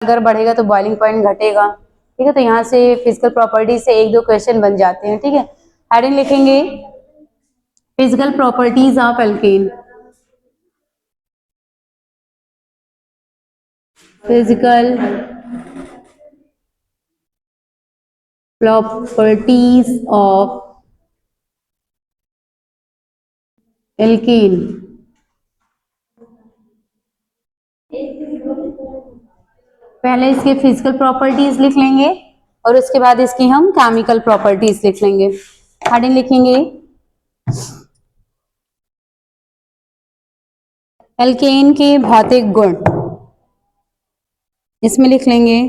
अगर बढ़ेगा तो बॉइलिंग पॉइंट घटेगा। ठीक है, तो यहाँ से फिजिकल प्रॉपर्टी से एक दो क्वेश्चन बन जाते हैं। ठीक है, हेडिंग लिखेंगे physical properties of alkene. Physical properties of alkene. पहले इसके फिजिकल प्रॉपर्टीज लिख लेंगे और उसके बाद इसकी हम केमिकल प्रॉपर्टीज लिख लेंगे। हेडिंग लिखेंगे एल्केन के भौतिक गुण, इसमें लिख लेंगे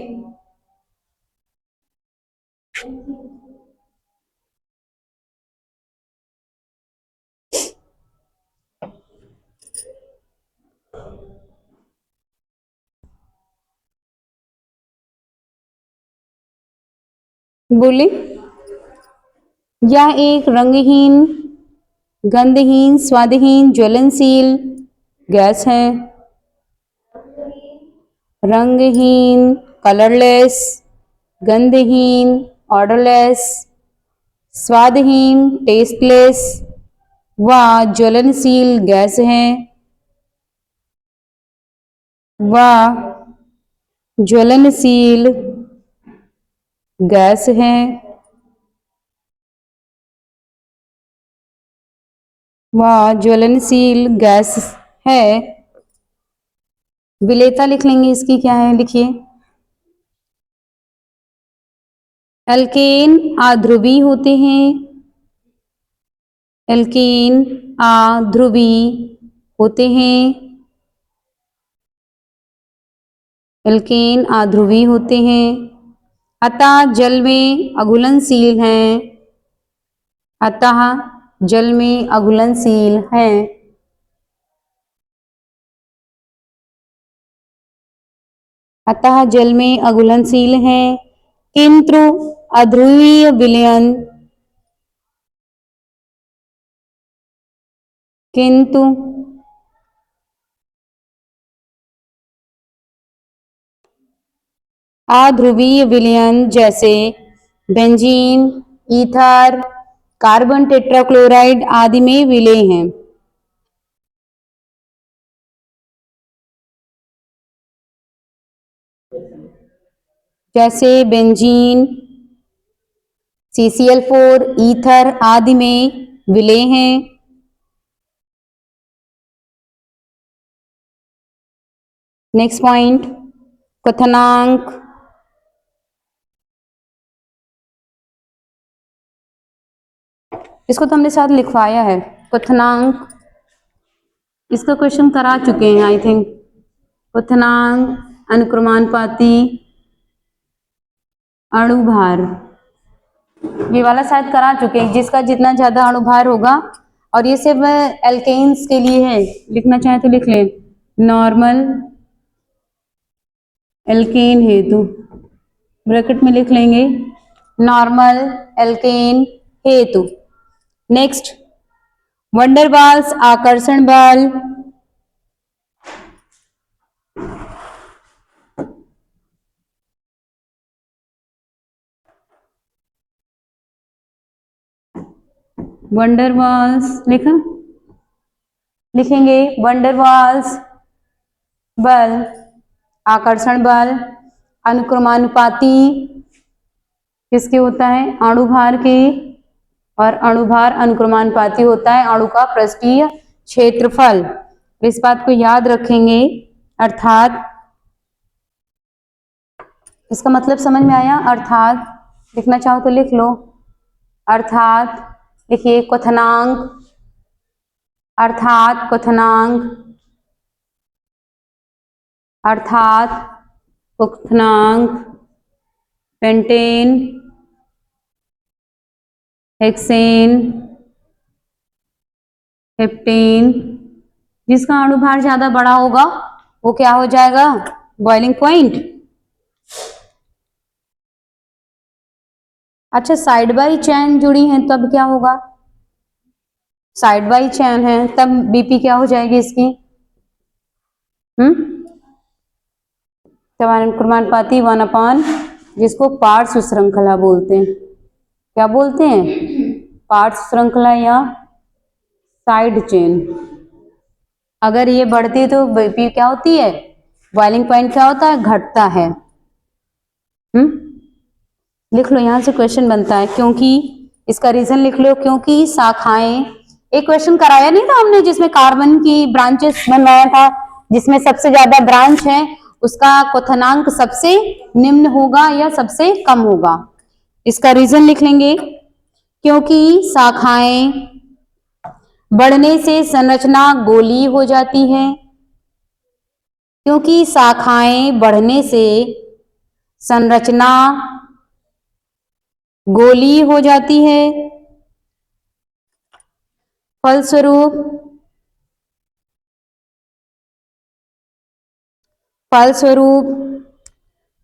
बोली यह एक रंगहीन, गंधहीन, स्वादहीन, ज्वलनशील गैस है। रंगहीन कलरलेस, गंधहीन ऑर्डरलेस, स्वादहीन टेस्टलेस व ज्वलनशील गैस है। व ज्वलनशील गैस है। वह ज्वलनशील गैस है। विलेयता लिख लेंगे इसकी, क्या है लिखिए। एल्केन आध्रुवी होते हैं। एल्केन आध्रुवी होते हैं। एल्केन आध्रुवी होते हैं, अतः जल में अघुलनशील हैं। अतः जल में अघुलनशील हैं। अतः जल में अघुलनशील हैं, किंतु अध्रुवीय विलयन, किंतु अध्रुवीय विलयन जैसे बेंजीन, ईथर, कार्बन टेट्राक्लोराइड आदि में विलय हैं। जैसे बेंजीन, CCl4, ईथर आदि में विलय हैं। नेक्स्ट पॉइंट, क्वथनांक। इसको तो हमने साथ लिखवाया है, क्वथनांक। इसका क्वेश्चन करा चुके हैं आई थिंक। क्वथनांक अनुक्रमानुपाती अणुभार, ये वाला शायद करा चुके हैं, जिसका जितना ज्यादा अणुभार होगा। और ये सिर्फ एल्केन्स के लिए है, लिखना चाहे तो लिख ले। नॉर्मल एल्केन हेतु ब्रैकेट में लिख लेंगे नॉर्मल एल्केन हेतु। नेक्स्ट, वंडरवाल्स आकर्षण बल। वंडरवाल्स लिखा, लिखेंगे वंडरवाल्स बल, आकर्षण बल अनुक्रमानुपाती किसके होता है, अणुभार के। और अणुभार अनुक्रमानुपाती होता है अणु का पृष्ठीय क्षेत्रफल। इस बात को याद रखेंगे। अर्थात इसका मतलब समझ में आया। अर्थात लिखना चाहो तो लिख लो। अर्थात लिखिए क्वथनांक, अर्थात क्वथनांक, अर्थात क्वथनांक पेंटेन, हेक्सेन, हेप्टेन। जिसका अणुभार ज्यादा बड़ा होगा वो क्या हो जाएगा, बॉइलिंग पॉइंट। अच्छा, साइड बाई चैन जुड़ी है तब क्या होगा, साइड बाई चैन है तब बीपी क्या हो जाएगी इसकी। समानुक्रमानुपाती 1/, जिसको पार्श्व श्रृंखला बोलते हैं। क्या बोलते हैं? पार्श्व श्रृंखला या साइड चेन। अगर ये बढ़ती है तो बीपी क्या होती है? बॉइलिंग पॉइंट क्या होता है? घटता है। लिख लो, यहां से क्वेश्चन बनता है, क्योंकि इसका रीजन लिख लो, क्योंकि शाखाएं, एक क्वेश्चन कराया नहीं था हमने जिसमें कार्बन की ब्रांचेस बनाया था, जिसमें सबसे ज्यादा ब्रांच है उसका क्वथनांक सबसे निम्न होगा या सबसे कम होगा। इसका रीजन लिख लेंगे, क्योंकि शाखाएं बढ़ने से संरचना गोलीय हो जाती है। क्योंकि शाखाएं बढ़ने से संरचना गोलीय हो जाती है, फलस्वरूप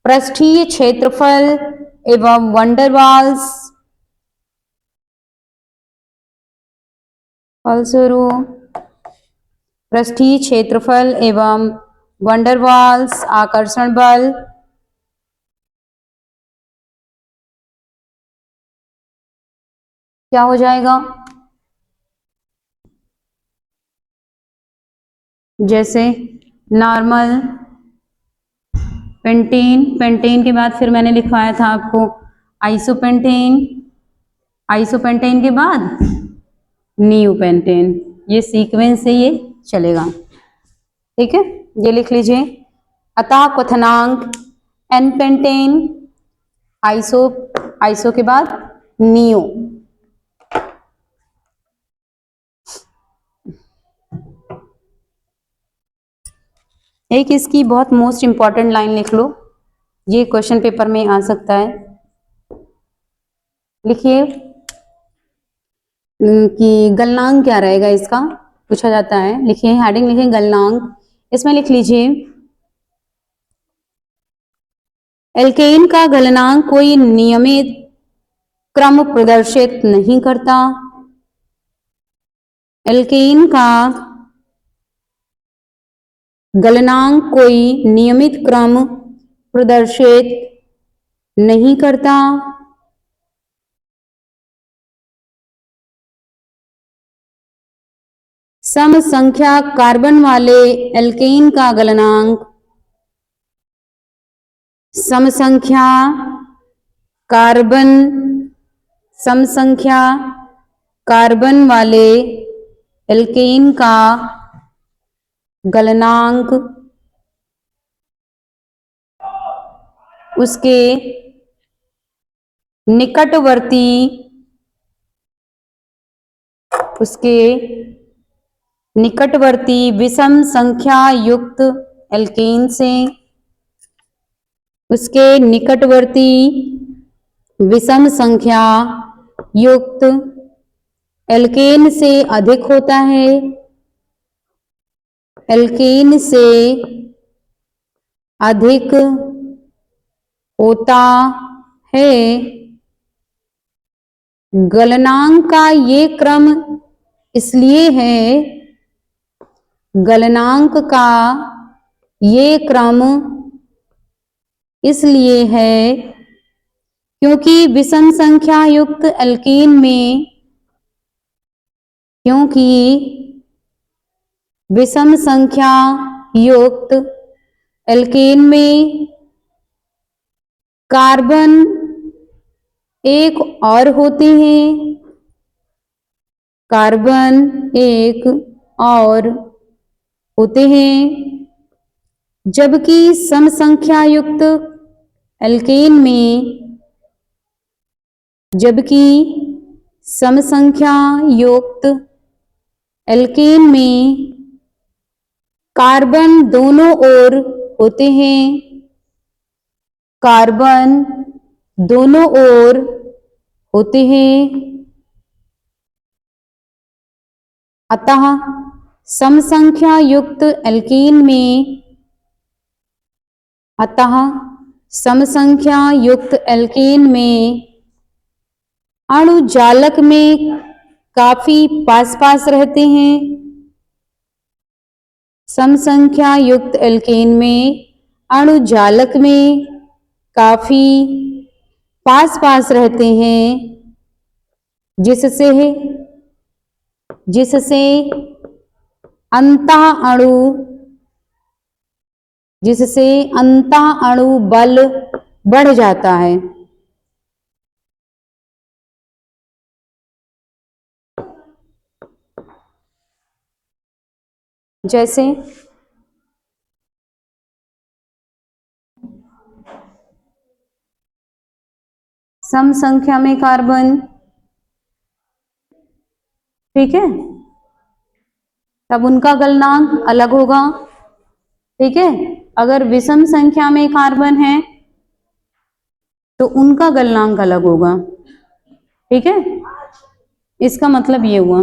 पृष्ठीय क्षेत्रफल एवं वंडरवाल्स पृष्ठीय क्षेत्रफल एवं वंडरवाल्स आकर्षण बल क्या हो जाएगा? जैसे नॉर्मल, पेंटेन, पेंटेन के बाद फिर मैंने लिखवाया था आपको आइसोपेंटेन, आइसोपेंटेन के बाद नियोपेंटेन। ये सीक्वेंस से ये चलेगा, ठीक है, ये लिख लीजिए। अतः क्वथनांक एन पेंटेन, आइसो के बाद नियो। एक इसकी बहुत मोस्ट इंपॉर्टेंट लाइन लिख लो, ये क्वेश्चन पेपर में आ सकता है। लिखिए कि गलनांक क्या रहेगा, इसका पूछा जाता है। लिखिए, हेडिंग लिखिए गलनांक। इसमें लिख लीजिए, एल्केन का गलनांक कोई नियमित क्रम प्रदर्शित नहीं करता। एल्केन का गलनांक कोई नियमित क्रम प्रदर्शित नहीं करता। सम संख्या कार्बन वाले एल्केन का गलनांक सम संख्या कार्बन वाले एल्केन का गलनांक उसके निकटवर्ती विषम संख्या युक्त एल्केन से, उसके निकटवर्ती विषम संख्या युक्त एल्केन से अधिक होता है। एल्केन से अधिक होता है। गलनांक का ये क्रम इसलिए है, गलनांक का ये क्रम इसलिए है क्योंकि विषम संख्या युक्त एल्केन में विषम संख्या युक्त एल्केन में कार्बन एक और होते हैं, कार्बन एक और होते हैं, जबकि सम संख्या युक्त एल्केन में कार्बन दोनों ओर होते हैं, कार्बन दोनों ओर होते हैं। अतः सम संख्या युक्त एल्केन में अणु जालक में काफी पास पास रहते हैं। सम संख्या युक्त एल्केन में अणु जालक में काफी पास पास रहते हैं, जिससे जिससे अंतः अणु बल बढ़ जाता है। जैसे सम संख्या में कार्बन, ठीक है, तब उनका गलनांक अलग होगा। ठीक है, अगर विषम संख्या में कार्बन है तो उनका गलनांक अलग होगा। ठीक है, इसका मतलब ये हुआ।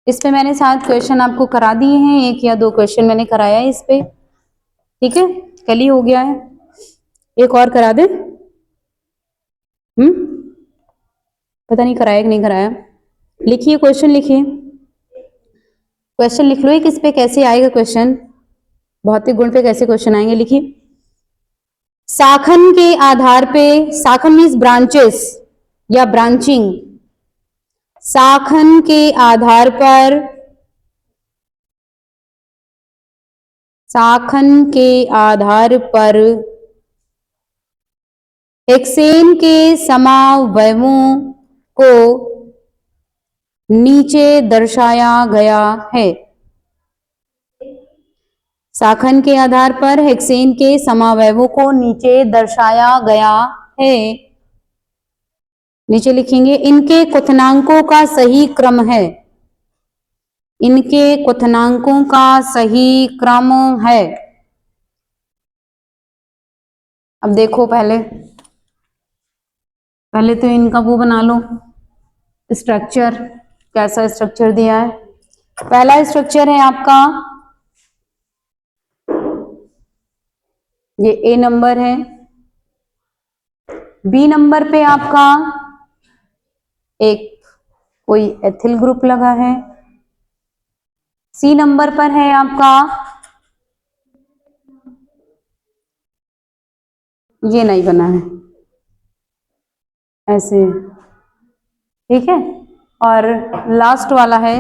इस पे मैंने 7 क्वेश्चन आपको करा दिए हैं, 1 या 2 क्वेश्चन मैंने कराया है इस पे। ठीक है, कल ही हो गया है, एक और करा दे। पता नहीं कराया कि नहीं कराया। लिखिए, क्वेश्चन लिखिए, क्वेश्चन लिख लो एक इस पे कैसे आएगा क्वेश्चन, भौतिक गुण पे कैसे क्वेश्चन आएंगे, लिखिए। शाखन के आधार पे, शाखन मीन्स ब्रांचेस या ब्रांचिंग, शाखन के आधार पर, शाखन के आधार पर हेक्सेन के समावयवों को नीचे दर्शाया गया है। शाखन के आधार पर हेक्सेन के समावयवों को नीचे दर्शाया गया है। नीचे लिखेंगे, इनके क्वथनांकों का सही क्रम है। इनके क्वथनांकों का सही क्रम है। अब देखो, पहले तो इनका वो बना लो स्ट्रक्चर, कैसा स्ट्रक्चर दिया है। पहला स्ट्रक्चर है आपका, ये ए नंबर है, बी नंबर पे आपका एक कोई एथिल ग्रुप लगा है, सी नंबर पर है आपका ये नहीं बना है ऐसे, ठीक है, और लास्ट वाला है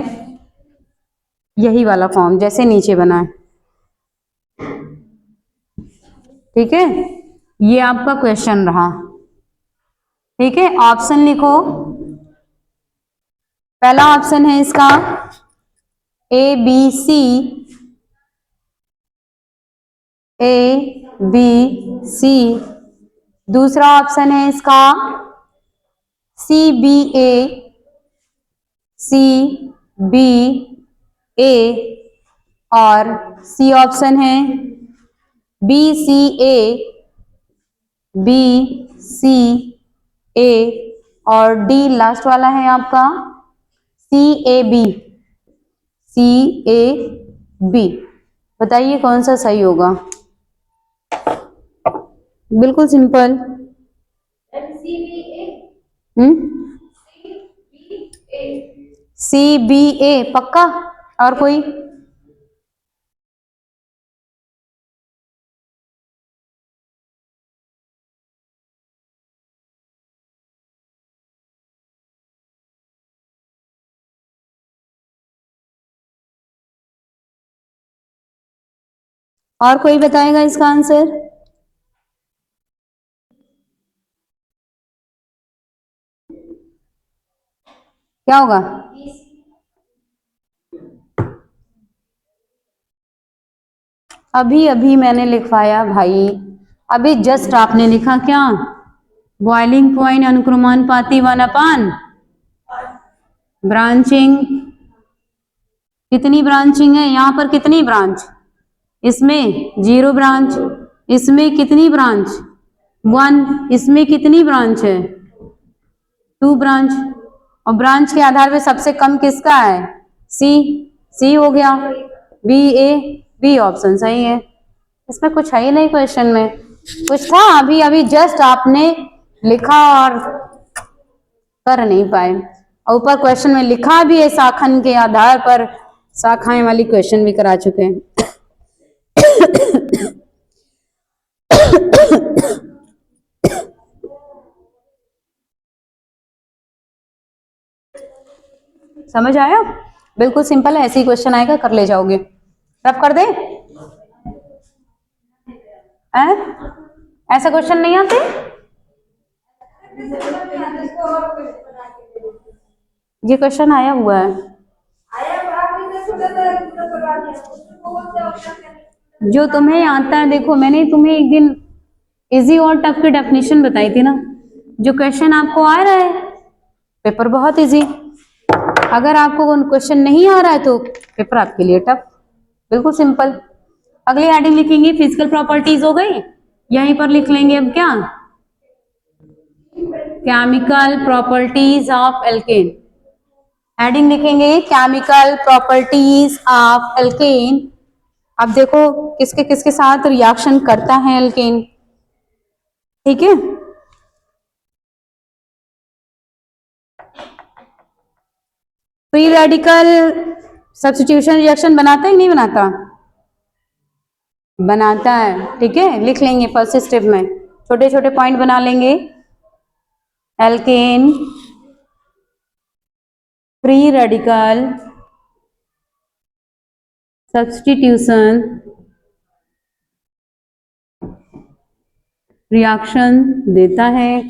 यही वाला फॉर्म जैसे नीचे बना है। ठीक है, ये आपका क्वेश्चन रहा। ठीक है, ऑप्शन लिखो। पहला ऑप्शन है इसका A B C, A B C. दूसरा ऑप्शन है इसका सी बी ए, सी बी ए, और सी ऑप्शन है बी सी ए, बी सी ए, और डी लास्ट वाला है आपका सी A B, C A B. बताइए कौन सा सही होगा। बिल्कुल सिंपल। सी बी ए पक्का, और कोई? और कोई बताएगा इसका आंसर? क्या होगा? अभी अभी मैंने लिखवाया भाई, अभी जस्ट आपने लिखा क्या? बॉइलिंग पॉइंट अनुक्रमानुपाती 1/, ब्रांचिंग, कितनी ब्रांचिंग है यहाँ पर, कितनी ब्रांच? इसमें 0 ब्रांच, इसमें कितनी ब्रांच? 1, इसमें कितनी ब्रांच है? 2 ब्रांच, और ब्रांच के आधार पे सबसे कम किसका है? सी, सी हो गया। बी ए, बी ऑप्शन सही है। इसमें कुछ है ही नहीं क्वेश्चन में, कुछ था अभी अभी जस्ट आपने लिखा और कर नहीं पाए, और ऊपर क्वेश्चन में लिखा भी है शाखन के आधार पर शाखाएं वाली क्वेश्चन भी करा चुके हैं। समझ आया? बिल्कुल सिंपल है, ऐसे ही क्वेश्चन आएगा, कर ले जाओगे। रब कर दे, ऐसा क्वेश्चन नहीं आते? ये क्वेश्चन आया हुआ है, जो तुम्हें आता है। देखो मैंने तुम्हें एक दिन इजी और टफ की डेफिनेशन बताई थी ना। जो क्वेश्चन आपको आ रहा है पेपर बहुत इजी, अगर आपको क्वेश्चन नहीं आ रहा है तो पेपर आपके लिए टफ। बिल्कुल सिंपल। अगली हेडिंग लिखेंगे फिजिकल प्रॉपर्टीज हो गई, यहीं पर लिख लेंगे अब क्या, chemical properties of alkene. Heading लिखेंगे केमिकल प्रॉपर्टीज ऑफ एल्केन। अब देखो किसके किसके साथ रिएक्शन करता है एल्केन, ठीक है। फ्री रेडिकल सब्स्टिट्यूशन रिएक्शन बनाता है नहीं बनाता? बनाता है, ठीक है। लिख लेंगे फर्स्ट स्टेप में, छोटे छोटे पॉइंट बना लेंगे। Alkane free radical substitution reaction देता है,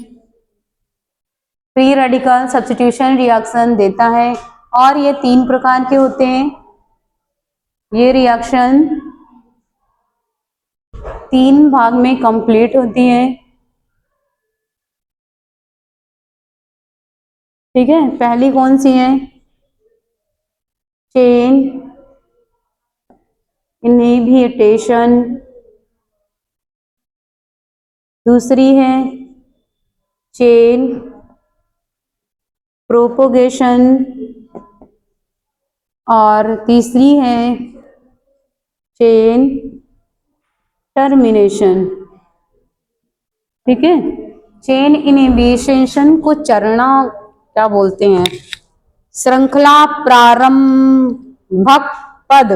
फ्री रेडिकल सब्स्टिट्यूशन रिएक्शन देता है। और ये 3 प्रकार के होते हैं। ये रिएक्शन 3 भाग में कंप्लीट होती है, ठीक है। पहली कौन सी है, चेन इनहिबिटेशन, दूसरी है चेन प्रोपोगेशन, और तीसरी है चेन टर्मिनेशन, ठीक है। चेन इनहिबिशन को चरणा क्या बोलते हैं, श्रृंखला प्रारंभक पद।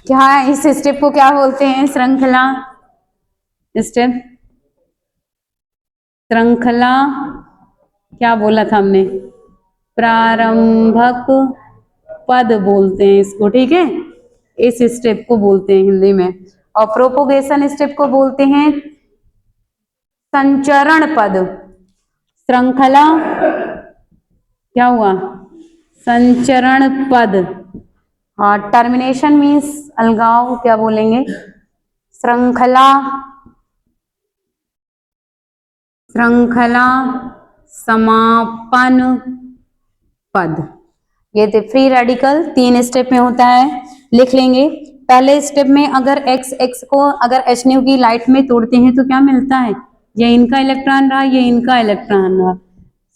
क्या इस स्टेप को क्या बोलते हैं, श्रृंखला स्टेप, श्रृंखला क्या बोला था हमने, प्रारंभक पद बोलते हैं इसको, ठीक है। इस स्टेप को बोलते हैं हिंदी में। और प्रोपोगेशन स्टेप को बोलते हैं संचरण पद। श्रृंखला क्या हुआ, संचरण पद। और टर्मिनेशन मीन्स अलगाव, क्या बोलेंगे, श्रृंखला समापन पद। ये थे फ्री रेडिकल, 3 स्टेप में होता है, लिख लेंगे। पहले स्टेप में अगर x को अगर H की लाइट में तोड़ते हैं तो क्या मिलता है, ये इनका इलेक्ट्रॉन रहा, ये इनका इलेक्ट्रॉन रहा।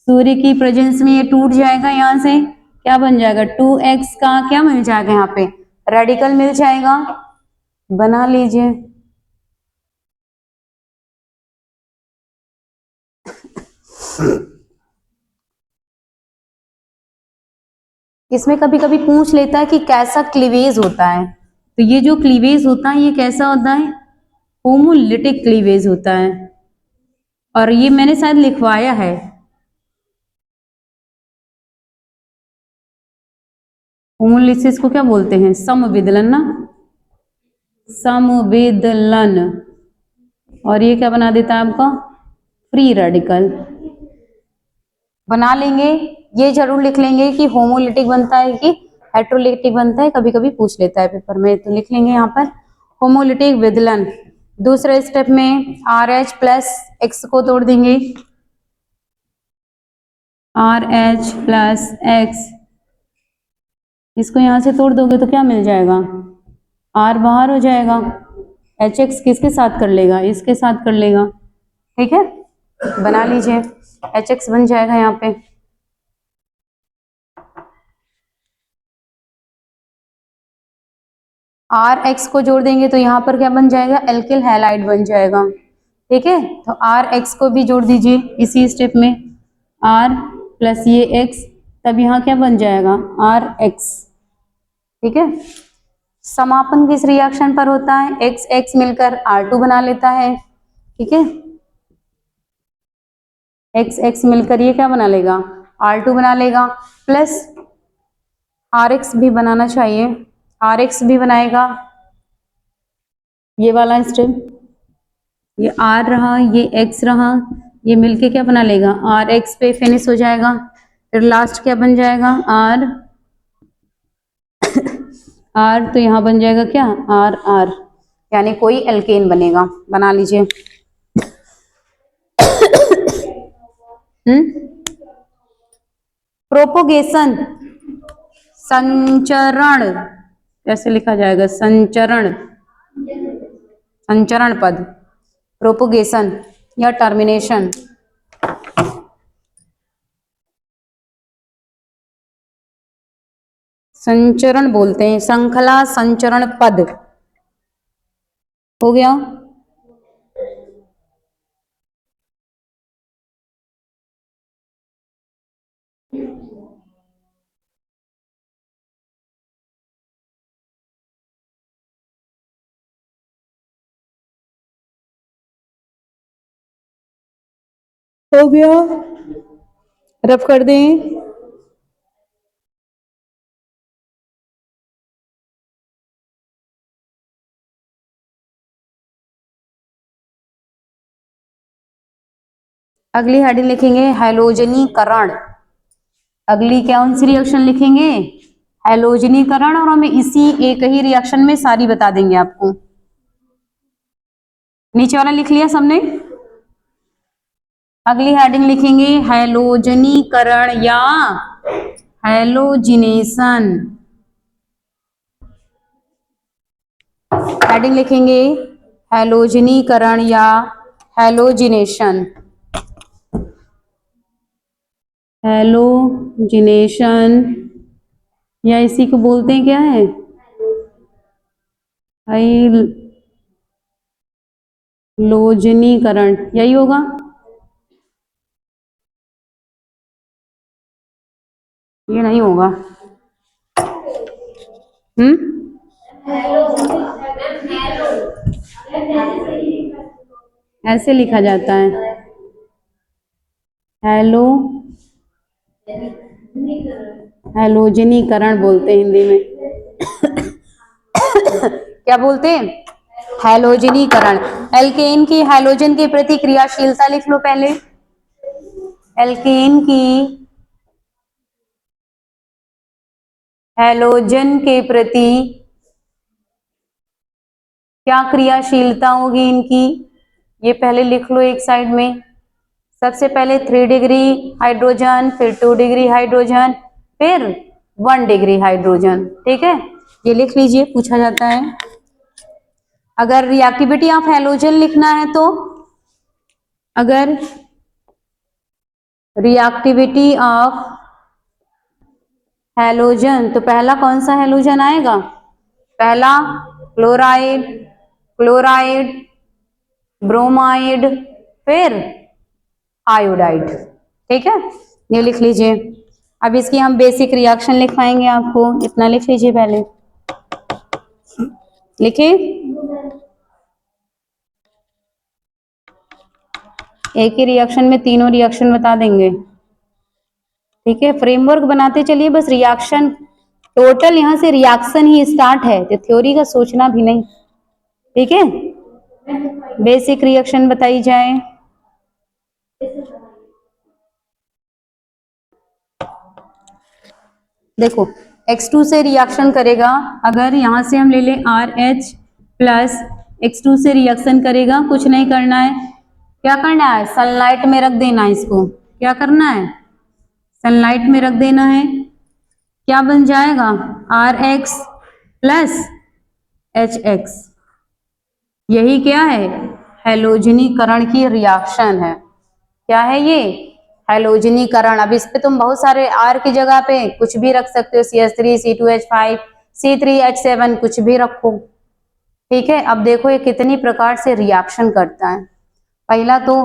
सूर्य की प्रेजेंस में ये टूट जाएगा, यहां से क्या बन जाएगा, 2x का क्या मिल जाएगा, यहाँ पे रेडिकल मिल जाएगा। बना लीजिए। इसमें कभी कभी पूछ लेता है कि कैसा क्लीवेज होता है, तो ये जो क्लीवेज होता है ये कैसा होता है, होमोलिटिक क्लीवेज होता है। और ये मैंने शायद लिखवाया है, होमोलिसिस को क्या बोलते हैं, समविदलन ना, समविदलन। और ये क्या बना देता है आपका, फ्री रेडिकल। बना लेंगे, ये जरूर लिख लेंगे कि होमोलिटिक बनता है कि हेट्रोलिटिक बनता है, कभी कभी पूछ लेता है पेपर में, तो लिख लेंगे यहाँ पर होमोलिटिक विदलन। दूसरे स्टेप में RH प्लस X को तोड़ देंगे, RH प्लस X, इसको यहां से तोड़ दोगे तो क्या मिल जाएगा, R बाहर हो जाएगा, HX किसके साथ कर लेगा, इसके साथ कर लेगा, ठीक है। बना लीजिए, HX बन जाएगा यहाँ पे। RX को जोड़ देंगे तो यहाँ पर क्या बन जाएगा, एल्किल हैलाइड बन जाएगा, ठीक है। तो RX को भी जोड़ दीजिए इसी स्टेप में, R प्लस ये X, तब यहाँ क्या बन जाएगा, RX, ठीक है। समापन किस रिएक्शन पर होता है? एक्स एक्स मिलकर R2 बना लेता है, ठीक है। एक्स एक्स मिलकर ये क्या बना लेगा? R2 बना लेगा, प्लस RX भी बनाना चाहिए, RX भी बनाएगा, ये वाला स्टेप, ये R रहा, ये X रहा, ये मिलके क्या बना लेगा? RX पे फिनिश हो जाएगा। फिर लास्ट क्या बन जाएगा? R तो यहाँ बन जाएगा क्या? RR, यानी कोई एल्केन बनेगा। बना लीजिए। प्रोपोगेशन, संचरण कैसे लिखा जाएगा? संचरण, संचरण पद, प्रोपोगेशन या टर्मिनेशन। संचरण बोलते हैं, श्रृंखला संचरण पद। हो गया? हो गया, रफ कर दें। अगली हेडिंग लिखेंगे हैलोजनीकरण। अगली कौन सी रिएक्शन लिखेंगे? हैलोजनीकरण, और हमें इसी एक ही रिएक्शन में सारी बता देंगे आपको। नीचे वाला लिख लिया सबने? अगली हेडिंग लिखेंगे हैलोजनीकरण या हैलोजिनेशन। हेडिंग लिखेंगे हैलोजनीकरण या हैलोजिनेशन। हैलोजिनेशन या इसी को बोलते हैं क्या है? हैलोजनीकरण, यही होगा। ये नहीं होगा। ऐसे लिखा जाता है, हैलो हैलोजनीकरण बोलते हैं हिंदी में। क्या बोलते हैं? हैलोजनीकरण। एल्केन की हैलोजन के प्रति क्रियाशीलता लिख लो पहले। एल्केन की हैलोजन के प्रति क्या क्रियाशीलता होगी इनकी? ये पहले लिख लो एक साइड में। सबसे पहले 3 डिग्री हाइड्रोजन, फिर 2 डिग्री हाइड्रोजन, फिर 1 डिग्री हाइड्रोजन, ठीक है। ये लिख लीजिए, पूछा जाता है। अगर रिएक्टिविटी ऑफ हैलोजन लिखना है तो, अगर रिएक्टिविटी ऑफ हैलोजन, तो पहला कौन सा हैलोजन आएगा? पहला क्लोराइड, क्लोराइड, ब्रोमाइड, फिर आयोडाइड, ठीक है। ये लिख लीजिए। अब इसकी हम बेसिक रिएक्शन लिखवाएंगे आपको, इतना लिख लीजिए पहले। लिखिए, एक ही रिएक्शन में तीनों रिएक्शन बता देंगे, ठीक है। फ्रेमवर्क बनाते चलिए, बस रिएक्शन टोटल यहां से रिएक्शन ही स्टार्ट है, तो थ्योरी का सोचना भी नहीं, ठीक है। बेसिक रिएक्शन बताई जाए। देखो, X2 से रिएक्शन करेगा, अगर यहां से हम ले लें RH प्लस X2 से रिएक्शन करेगा, कुछ नहीं करना है। क्या करना है? सनलाइट में रख देना है इसको। क्या करना है? सनलाइट में रख देना है। क्या बन जाएगा? RH plus HX। यही क्या है? हैलोजनीकरण की रिएक्शन है। क्या है ये? हैलोजनीकरण। अब इस पे तुम बहुत सारे R की जगह पे कुछ भी रख सकते हो, CH3, C2H5, C3H7, कुछ भी रखो, ठीक है। अब देखो ये कितनी प्रकार से रिएक्शन करता है। पहला तो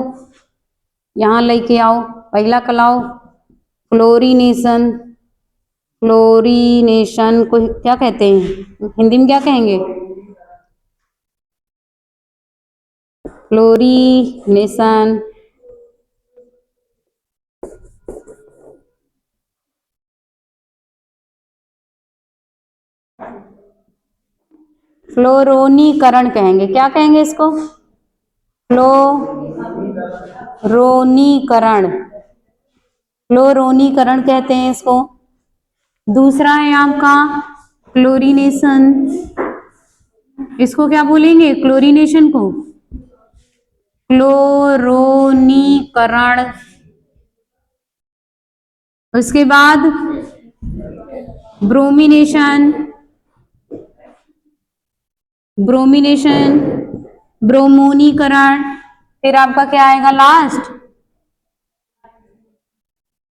यहां लेके आओ, पहला कलाओ क्लोरीनेशन, क्लोरीनेशन को क्या कहते हैं, हिंदी में क्या कहेंगे? क्लोरीनेशन। फ्लोरोनीकरण कहेंगे, क्या कहेंगे इसको? फ्लोरोनीकरण, फ्लोरोनीकरण कहते हैं इसको। दूसरा है आपका क्लोरीनेशन, इसको क्या बोलेंगे? क्लोरीनेशन को क्लोरोनीकरण। उसके बाद ब्रोमिनेशन, ब्रोमिनेशन, ब्रोमोनीकरण। फिर आपका क्या आएगा लास्ट?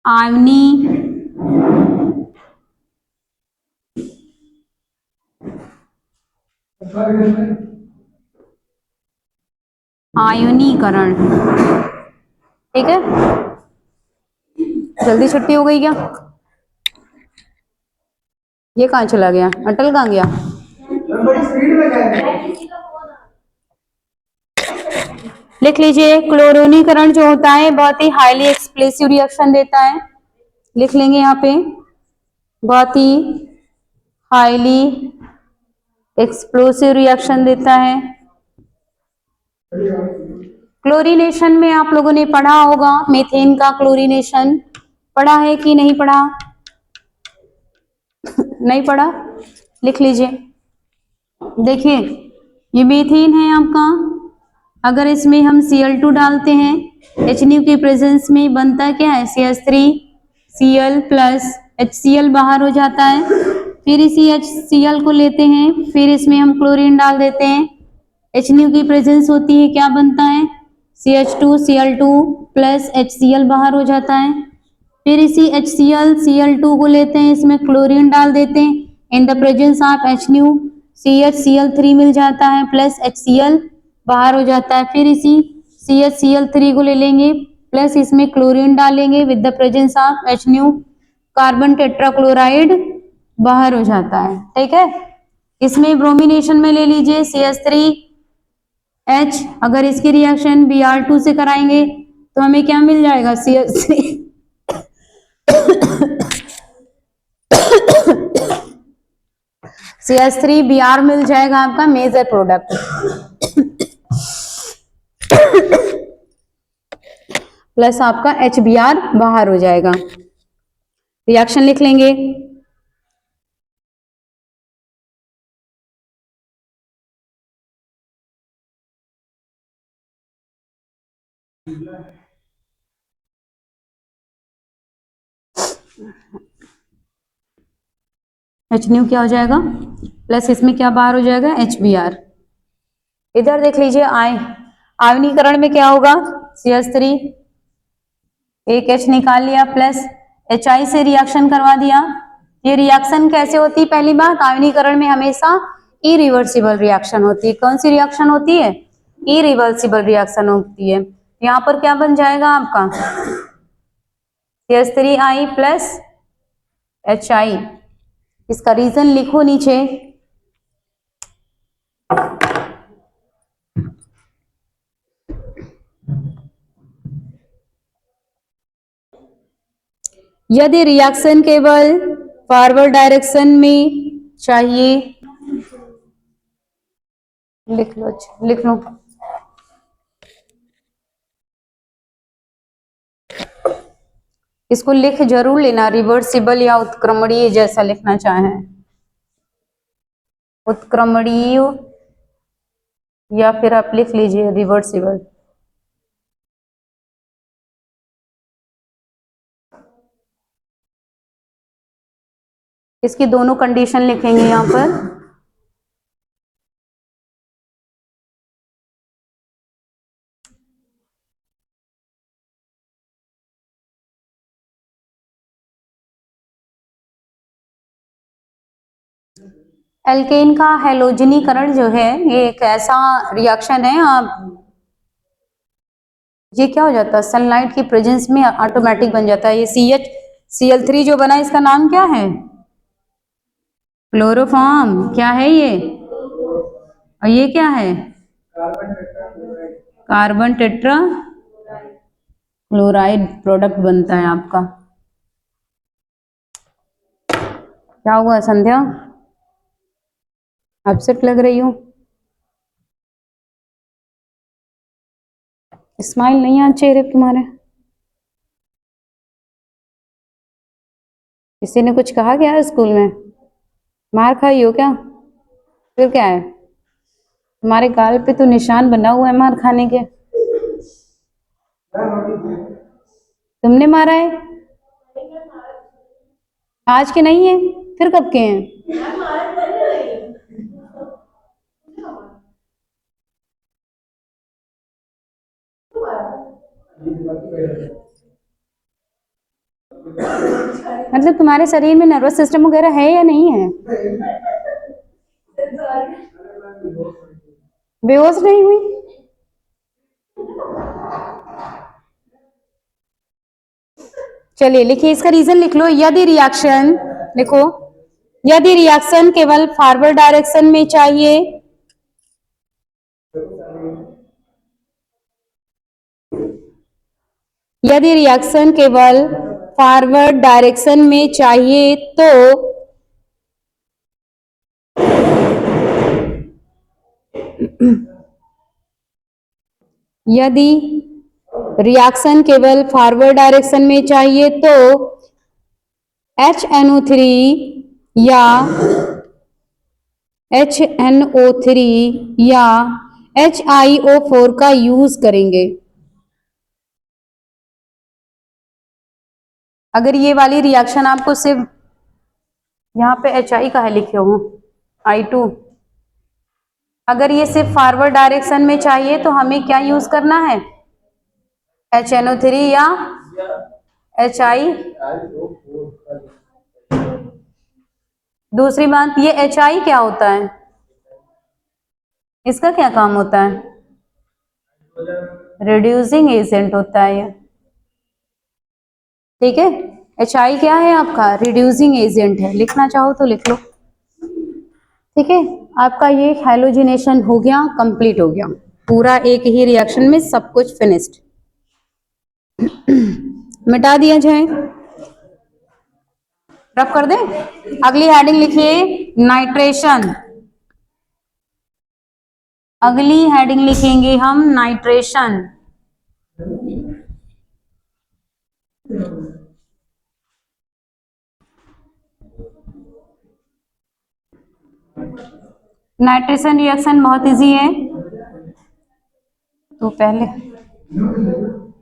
आयनी, आयनीकरण। ठीक है, जल्दी छुट्टी हो गई क्या? ये कहाँ चला गया? अटल कहाँ गया? लिख लीजिए, क्लोरोनीकरण जो होता है बहुत ही हाईली एक्सप्लेसिव रिएक्शन देता है। लिख लेंगे यहाँ पे, बहुत ही हाईली एक्सप्लोसिव रिएक्शन देता है। क्लोरीनेशन में आप लोगों ने पढ़ा होगा, मीथेन का क्लोरीनेशन पढ़ा है कि नहीं पढ़ा? नहीं पढ़ा? लिख लीजिए। देखिए, ये मीथेन है आपका, अगर इसमें हम Cl2 डालते हैं, HNO की प्रेजेंस में बनता क्या है? CH3Cl प्लस HCl बाहर हो जाता है। फिर इसी HCl को लेते हैं, फिर इसमें हम क्लोरीन डाल देते हैं, HNO की प्रेजेंस होती है, क्या बनता है? CH2Cl2 प्लस HCl बाहर हो जाता है। फिर इसी HCl Cl2 को लेते हैं, इसमें क्लोरीन डाल देते हैं, in the presence of HNO CHCl3 मिल जाता है प्लस HCl बाहर हो जाता है। फिर इसी CHCl3 को ले लेंगे, प्लस इसमें क्लोरीन डालेंगे, with the presence of HNO carbon tetrachloride बाहर हो जाता है। ठीक है, इसमें ब्रोमिनेशन में ले लीजिए CH3H, अगर इसकी रिएक्शन Br2 से कराएंगे तो हमें क्या मिल जाएगा? CH3 CH3Br मिल जाएगा आपका मेजर प्रोडक्ट। प्लस आपका HBr बाहर हो जाएगा। रिएक्शन लिख लेंगे, HNO क्या हो जाएगा? प्लस इसमें क्या बाहर हो जाएगा? HBr। इधर देख लीजिए, आयनीकरण में क्या होगा? CH3 एक H निकाल लिया, प्लस HI से रिएक्शन करवा दिया। ये रिएक्शन कैसे होती है? पहली बात, आयनीकरण में हमेशा इरिवर्सिबल रिएक्शन होती है। कौन सी रिएक्शन होती है? इरिवर्सिबल रिएक्शन होती है। यहाँ पर क्या बन जाएगा आपका? CH3I plus HI। इसका रीजन लिखो नीचे। यदि रिएक्शन केवल फॉरवर्ड डायरेक्शन में चाहिए, लिख लो, लिख लो, इसको लिख जरूर लेना, रिवर्सिबल या उत्क्रमणीय जैसा लिखना चाहें, उत्क्रमणीय या फिर आप लिख लीजिए रिवर्सिबल। इसकी दोनों कंडीशन लिखेंगे यहाँ पर। एल्केन का हैलोजनीकरण जो है, ये एक ऐसा रिएक्शन है, आप ये क्या हो जाता है? सनलाइट की प्रेजेंस में ऑटोमेटिक बन जाता है। ये CH Cl3 जो बना, इसका नाम क्या है? क्लोरोफॉर्म क्या है ये, और ये क्या है, कार्बन टेट्रा क्लोराइड प्रोडक्ट बनता है आपका। क्या हुआ संध्या, अपसेट लग रही हो, स्माइल नहीं आ चेहरे पे तुम्हारे, किसी ने कुछ कहा क्या स्कूल में, मार खाई हो क्या, फिर क्या है, तुम्हारे गाल पे तो निशान बना हुआ है मार खाने के, तुमने मारा है, आज के नहीं है, फिर कब के हैं, मतलब तुम्हारे शरीर में नर्वस सिस्टम वगैरह है या नहीं है, बेहोश नहीं हुई, चलिए लिखिए इसका रीजन लिख लो, यदि रिएक्शन लिखो, यदि रिएक्शन केवल फॉरवर्ड डायरेक्शन में चाहिए, यदि रिएक्शन केवल फॉरवर्ड डायरेक्शन में चाहिए तो यदि रिएक्शन केवल फॉरवर्ड डायरेक्शन में चाहिए तो HNO3 या HNO3 या HiO4 का यूज करेंगे। अगर ये वाली रिएक्शन आपको सिर्फ यहाँ पे HI का है लिखे हो I2, अगर ये सिर्फ फॉरवर्ड डायरेक्शन में चाहिए तो हमें क्या यूज करना है, HNO3 या HI। दूसरी बात, ये HI क्या होता है, इसका क्या काम होता है, रिड्यूसिंग एजेंट होता है ये, ठीक है। HI क्या है आपका, रिड्यूसिंग एजेंट है, लिखना चाहो तो लिख लो, ठीक है। आपका ये हैलोजिनेशन हो गया, कंप्लीट हो गया, पूरा एक ही रिएक्शन में सब कुछ फिनिश्ड, मिटा दिया जाए, रब कर दे। अगली हेडिंग लिखिए नाइट्रेशन, अगली हेडिंग लिखेंगे हम नाइट्रेशन। नाइट्रेशन रिएक्शन बहुत इजी है, तो पहले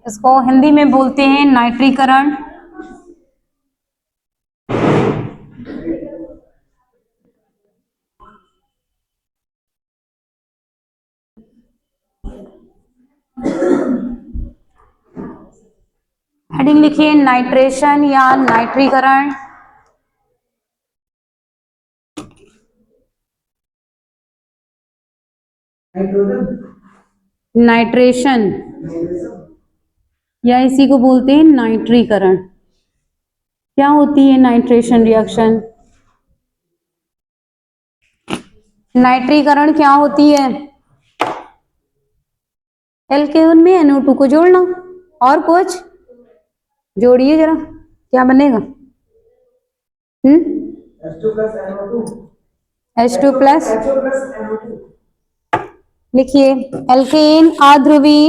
इसको हिंदी में बोलते हैं नाइट्रीकरण, हेडिंग लिखिए नाइट्रेशन या नाइट्रीकरण। नाइट्रेशन या इसी को बोलते हैं नाइट्रीकरण। क्या होती है नाइट्रेशन रिएक्शन, नाइट्रीकरण क्या होती है, एल्केन में NO2 को जोड़ना, और कुछ जोड़िए जरा, क्या बनेगा, H2 प्लस, लिखिए एल्केन आध्रुवी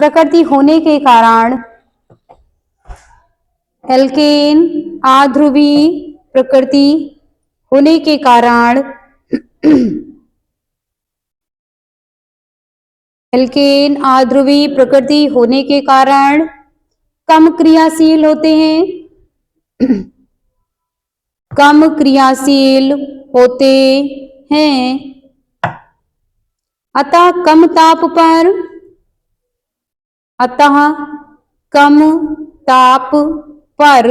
प्रकृति होने के कारण, एल्केन आध्रुवी प्रकृति होने के कारण एल्केन आध्रुवी प्रकृति होने के कारण कम क्रियाशील होते हैं, कम क्रियाशील होते हैं, अतः कम ताप पर, अतः कम ताप पर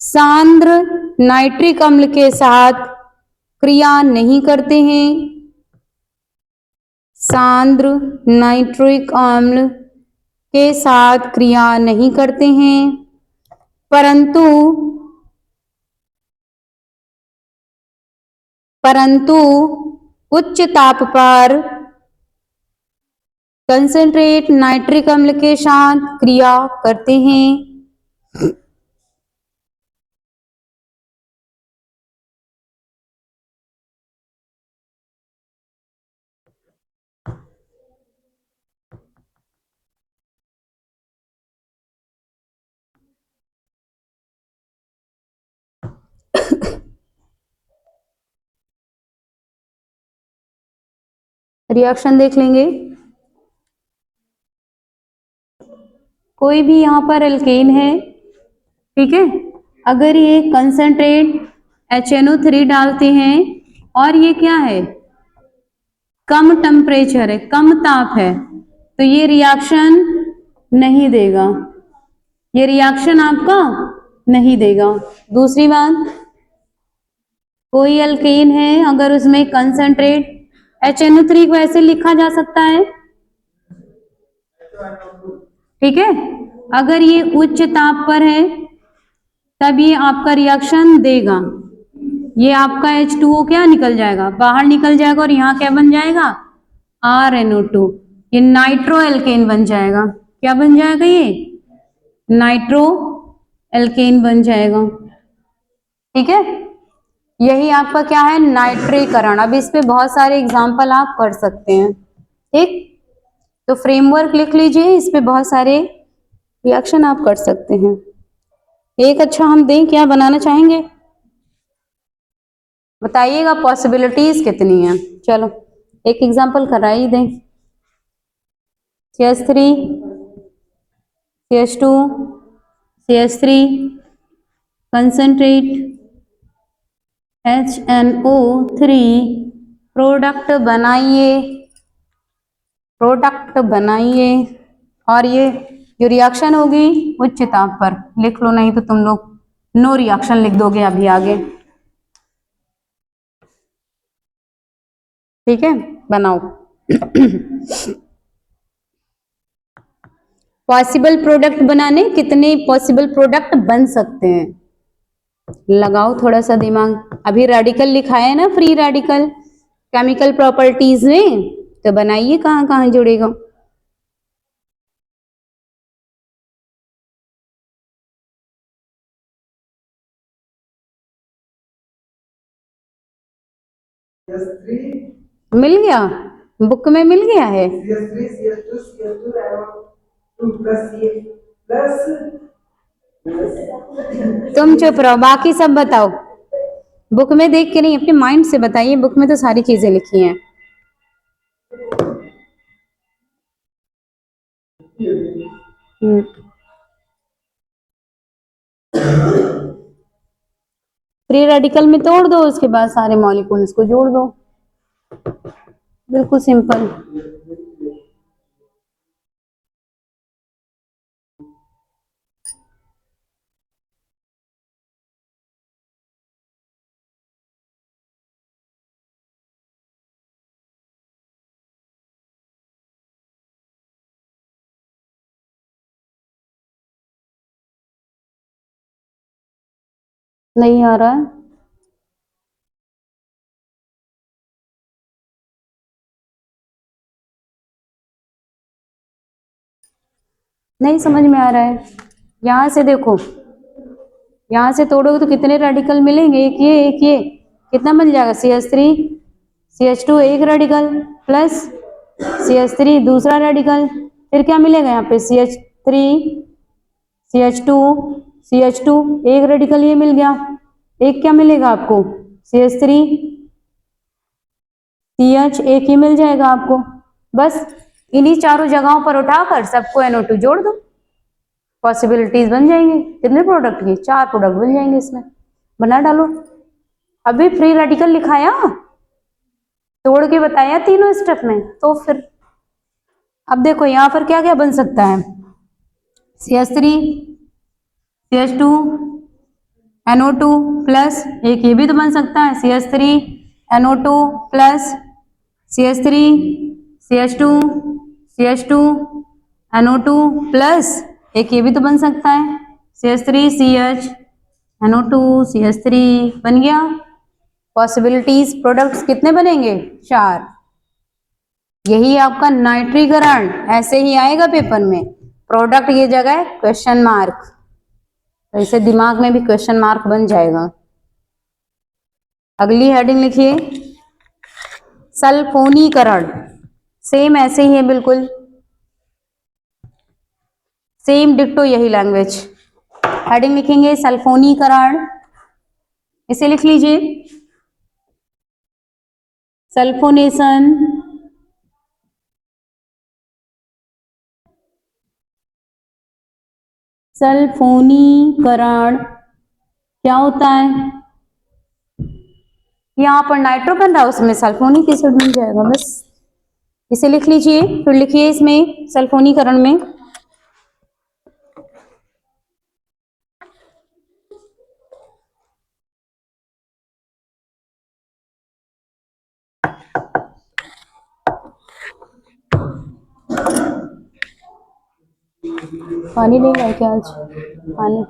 सांद्र नाइट्रिक अम्ल के साथ क्रिया नहीं करते हैं, सांद्र नाइट्रिक अम्ल के साथ क्रिया नहीं करते हैं, परंतु परंतु उच्च ताप पर कंसंट्रेट नाइट्रिक अम्ल के साथ क्रिया करते हैं। रिएक्शन देख लेंगे। कोई भी यहाँ पर एल्केन है, ठीक है, अगर ये कंसंट्रेट HNO3 डालते हैं और ये क्या है, कम टेम्परेचर है, कम ताप है, तो ये रिएक्शन नहीं देगा, ये रिएक्शन आपका नहीं देगा। दूसरी बात, कोई अल्केन है अगर उसमें कंसंट्रेट HNO3 को ऐसे लिखा जा सकता है, ठीक है, अगर ये उच्च ताप पर है तब ये आपका रिएक्शन देगा, ये आपका H2O क्या निकल जाएगा, बाहर निकल जाएगा और यहाँ क्या बन जाएगा, RNO2, ये नाइट्रो एल्केन बन जाएगा। क्या बन जाएगा, ये नाइट्रो एल्केन बन जाएगा, ठीक है। यही आपका क्या है, नाइट्रीकरण। अब इस पे बहुत सारे एग्जाम्पल आप कर सकते हैं, ठीक, तो फ्रेमवर्क लिख लीजिए, इस पे बहुत सारे रिएक्शन आप कर सकते हैं। एक अच्छा हम दें, क्या बनाना चाहेंगे, बताइएगा, पॉसिबिलिटीज कितनी हैं। चलो एक एग्जाम्पल कराई दें। CH3 CH2 CH3 concentrate HNO3 product बनाइए और ये जो रिएक्शन होगी उच्च ताप पर, लिख लो, नहीं तो तुम लोग नो रिएक्शन लिख दोगे अभी आगे, ठीक है, बनाओ। पॉसिबल प्रोडक्ट बनाने, कितने पॉसिबल प्रोडक्ट बन सकते हैं, लगाओ थोड़ा सा दिमाग। अभी रेडिकल लिखा है ना, फ्री रेडिकल केमिकल प्रॉपर्टीज में, तो बनाइए कहाँ कहाँ जुड़ेगा। मिल गया, बुक में मिल गया है। तुम चुप रहो, बाकी सब बताओ, बुक में देख के नहीं, अपने माइंड से बताइए, बुक में तो सारी चीजें लिखी हैं। फ्री रेडिकल में तोड़ दो, उसके बाद सारे मॉलिक्यूल्स को जोड़ दो, बिल्कुल सिंपल। नहीं आ रहा है, नहीं समझ में आ रहा है। यहां से देखो, यहां से तोड़ोगे तो कितने रेडिकल मिलेंगे, एक ये कितना बन जाएगा, CH3 CH2 एक रेडिकल प्लस CH3 दूसरा रेडिकल, फिर क्या मिलेगा यहाँ पे, CH3 CH2 एक रेडिकल ये मिल गया, एक क्या मिलेगा आपको, CH3 CH एक ही मिल जाएगा आपको। बस इन्हीं चारों जगहों पर उठाकर सबको NO2 जोड़ दो, पॉसिबिलिटीज बन जाएंगे। कितने प्रोडक्ट की, 4 प्रोडक्ट बन जाएंगे, इसमें बना डालो। अभी फ्री रेडिकल लिखाया, तोड़ के बताया तीनों स्टेप में, तो फिर अब देखो यहाँ पर क्या क्या बन सकता है, CH3 CH2 NO2 प्लस, एक ये भी तो बन सकता है, CH3 NO2 plus CH3 CH2 NO2 plus, एक ये भी तो बन सकता है, CH3 CH NO2 CH3 बन गया। पॉसिबिलिटीज प्रोडक्ट्स कितने बनेंगे? 4। यही आपका नाइट्रीकरण, ऐसे ही आएगा पेपर में, प्रोडक्ट ये जगह क्वेश्चन मार्क, तो इसे दिमाग में भी क्वेश्चन मार्क बन जाएगा। अगली हेडिंग लिखिए, सल्फोनीकरण। सेम ऐसे ही है, बिल्कुल सेम डिक्टो यही लैंग्वेज। हेडिंग लिखेंगे सल्फोनीकरण, इसे लिख लीजिए सल्फोनेशन। सल्फोनीकरण क्या होता है? यहाँ पर नाइट्रो बन रहा है, उसमें सल्फोनिक एसिड बन जाएगा, बस इसे लिख लीजिए। फिर लिखिए इसमें सल्फोनीकरण में पानी नहीं लाए क्या आज? पानी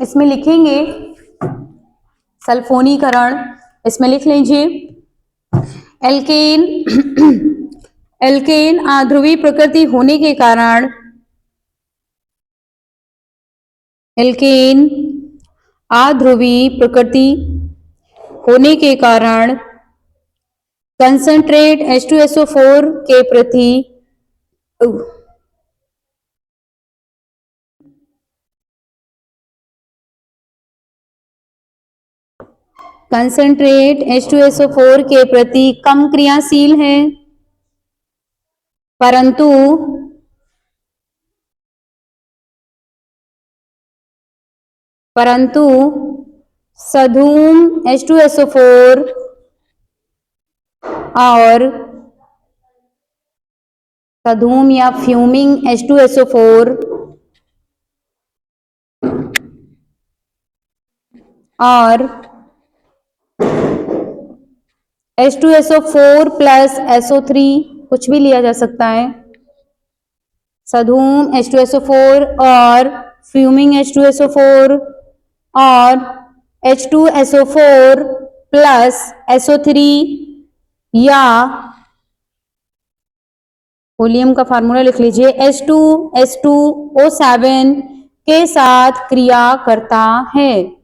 इसमें लिखेंगे सल्फोनीकरण, इसमें लिख लीजिए एल्केन एल्केन आध्रुवी प्रकृति होने के कारण, एल्केन आध्रुवी प्रकृति होने के कारण कंसंट्रेट H2SO4 के प्रति कंसंट्रेट H2SO4 के प्रति कम क्रियाशील है, परंतु सधूम H2SO4 और सधूम या फ्यूमिंग H2SO4 और H2SO4 प्लस SO3 कुछ भी लिया जा सकता है, सधूम H2SO4 और फ्यूमिंग H2SO4 और H2SO4 प्लस SO3 या वॉल्यूम का फार्मूला लिख लीजिए H2S2O7 के साथ क्रिया करता है।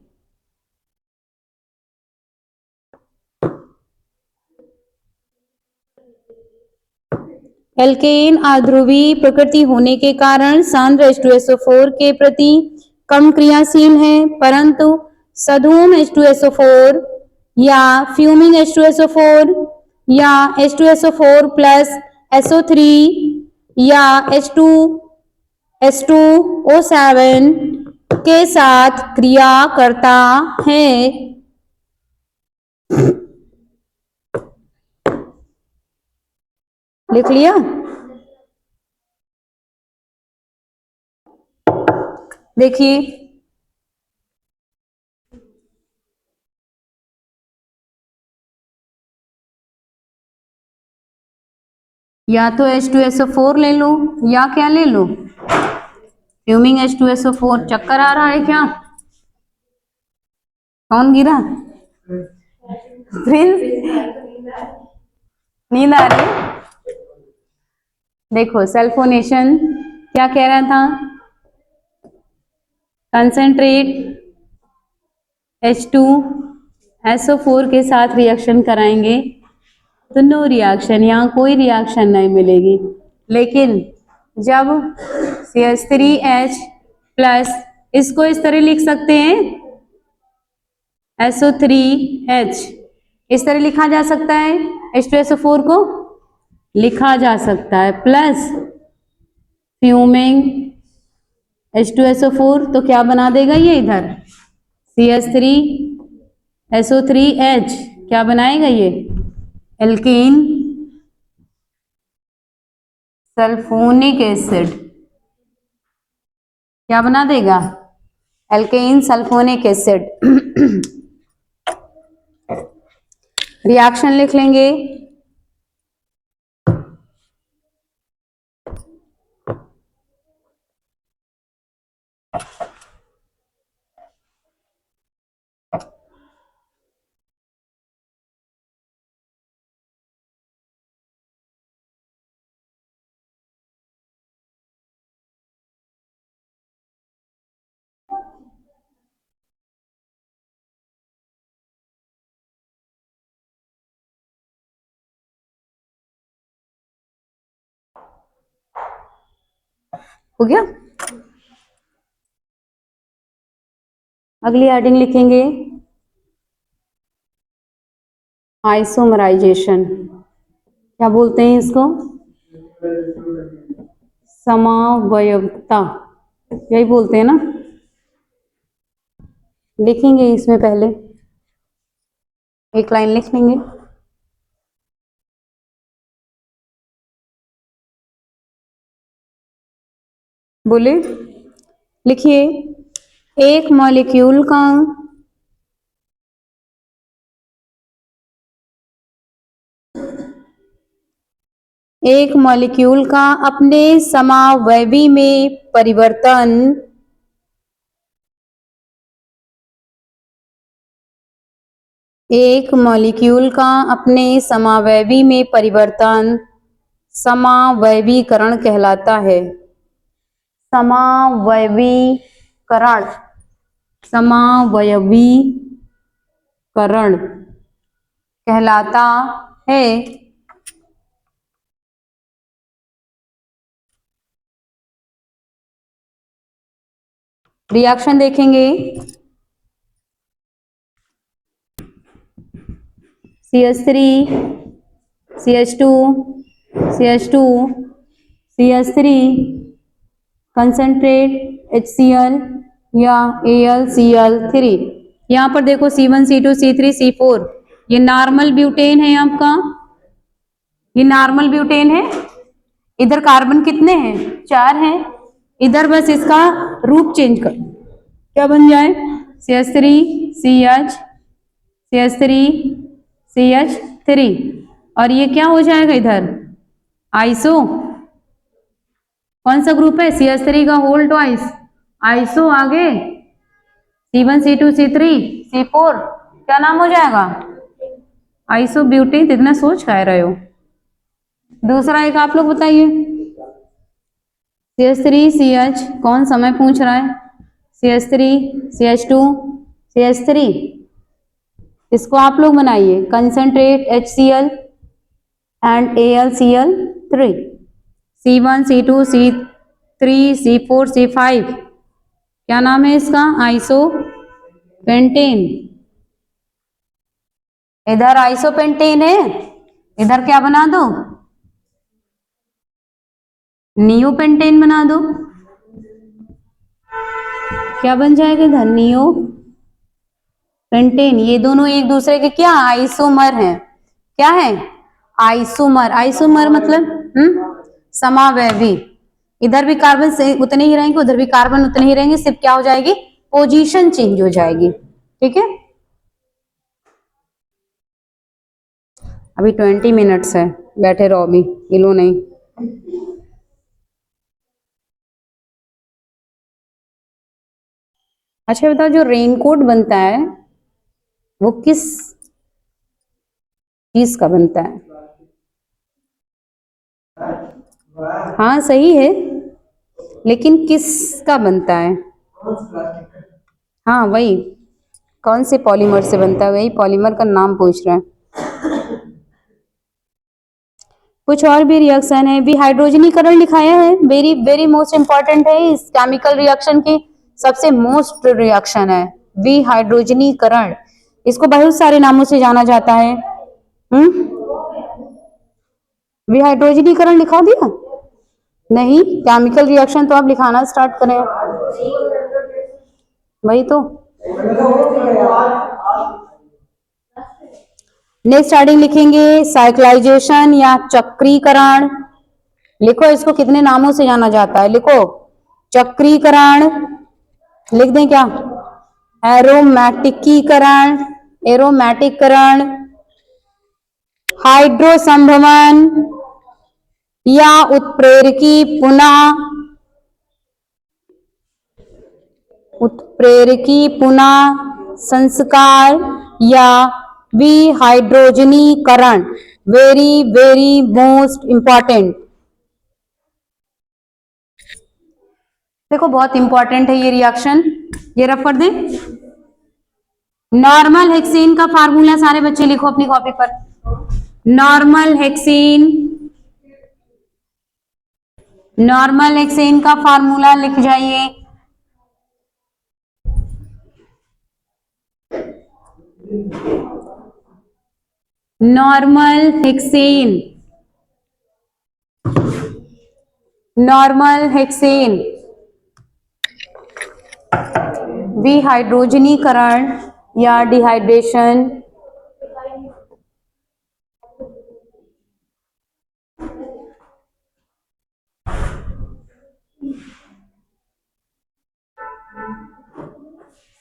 एल्केन आध्रुवी प्रकृति होने के कारण सांद्र H2SO4 के प्रति कम क्रियाशील है, परंतु सधूम H2SO4 या फ्यूमिंग H2SO4 या H2SO4 प्लस SO3 या H2S2O7 के साथ क्रिया करता है। लिख लिया? देखिए या तो H2SO4 ले लो या क्या ले लो, फ्यूमिंग H2SO4। चक्कर आ रहा है क्या? कौन गिरा? प्रिंस, नींद आ रही है? देखो सल्फोनेशन क्या कह रहा था, कंसंट्रेट H2SO4 के साथ रिएक्शन कराएंगे तो नो रिएक्शन, यहाँ कोई रिएक्शन नहीं मिलेगी। लेकिन जब CH3H प्लस, इसको इस तरह लिख सकते हैं SO3H, इस तरह लिखा जा सकता है, H2SO4 को लिखा जा सकता है प्लस फ्यूमिंग H2SO4, तो क्या बना देगा ये इधर CH3SO3H, क्या बनाएगा ये एल्केन सल्फोनिक एसिड क्या बना देगा? Alkene sulphonic acid. रिएक्शन लिख लेंगे। हो गया। अगली हेडिंग लिखेंगे आइसोमराइजेशन। क्या बोलते हैं इसको? समावयवता, यही बोलते हैं ना। लिखेंगे इसमें पहले एक लाइन लिख लेंगे। बोले, लिखिए। एक मॉलिक्यूल का अपने समावयवी में परिवर्तन समावयवीकरण कहलाता है। समावयवीकरण कहलाता है। रिएक्शन देखेंगे। CH3 CH2 CH2 CH3 concentrate HCl या AlCl3। यहां पर देखो C1 C2 C3 C4, ये नॉर्मल ब्यूटेन है आपका, ये नॉर्मल ब्यूटेन है। इधर कार्बन कितने हैं? 4 हैं। इधर बस इसका रूप चेंज कर, क्या बन जाए? CH3 CH CH3 CH3, और ये क्या हो जाएगा इधर? आइसो। कौन सा ग्रुप है? CH3 का होल ट्वाइस आइसो। आगे C1 C2 C3 C4 क्या नाम हो जाएगा? Iso butane. इतना सोच कह रहे हो? दूसरा एक आप लोग बताइए। CH3 CH, कौन समय पूछ रहा है? CH3 CH2 CH3, इसको आप लोग बनाइए। Concentrate HCl and AlCl3। C1 C2 C3 C4 C5 क्या नाम है इसका? आइसोपेंटेन। इधर आइसोपेंटेन है, इधर क्या बना दो? नियोपेंटेन बना दो। क्या बन जाएगा इधर? नियोपेंटेन। ये दोनों एक दूसरे के क्या? आइसोमर हैं। क्या है? आइसोमर। आइसोमर मतलब समावयवी। इधर भी कार्बन से उतने ही रहेंगे, उधर भी कार्बन उतने ही रहेंगे, सिर्फ क्या हो जाएगी? पोजीशन चेंज हो जाएगी। ठीक है। अभी 20 मिनट्स है, बैठे रहो, अभी हिलो नहीं। अच्छा बताओ, जो रेनकोट बनता है वो किस चीज का बनता है? हाँ सही है, लेकिन किसका बनता है? हाँ वही, कौन से पॉलीमर से बनता है, वही पॉलीमर का नाम पूछ रहा है। कुछ और भी रिएक्शन है, भी हाइड्रोजनीकरण लिखाया है, वेरी वेरी मोस्ट इंपॉर्टेंट है इस केमिकल रिएक्शन की, सबसे मोस्ट रिएक्शन है विहाइड्रोजनीकरण। इसको बहुत सारे नामों से जाना जाता है। विहाइड्रोजनीकरण लिखा दिया? नहीं, केमिकल रिएक्शन तो आप लिखाना स्टार्ट करें। वही तो। नेक्स्ट हेडिंग लिखेंगे साइक्लाइजेशन या चक्रीकरण। लिखो इसको कितने नामों से जाना जाता है, लिखो चक्रीकरण, लिख दें क्या, एरोमेटिकीकरण, एरोमेटिकरण, हाइड्रोसंभवन या उत्प्रेरकी पुनः संस्कार या विहाइड्रोजनीकरण। वेरी वेरी मोस्ट इंपॉर्टेंट, देखो बहुत इंपॉर्टेंट है ये रिएक्शन, ये रफ कर दें। नॉर्मल हेक्सेन का फार्मूला सारे बच्चे लिखो अपनी कॉपी पर। नॉर्मल हेक्सेन का फार्मूला लिख जाइए। नॉर्मल हेक्सेन विहाइड्रोजनीकरण या dehydration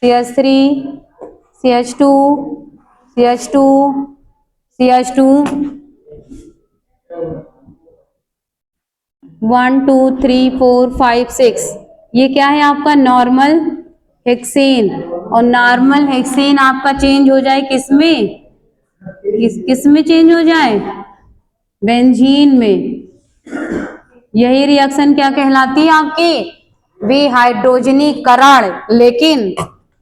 CH3 CH2 CH2 CH2 1 2 3 4 5 6, ये क्या है आपका नॉर्मल हेक्सेन। और नॉर्मल हेक्सेन आपका चेंज हो जाए किसमें, किस में चेंज हो जाए, बेंजीन में। यही रिएक्शन क्या कहलाती है आपकी, विहाइड्रोजनीकरण, लेकिन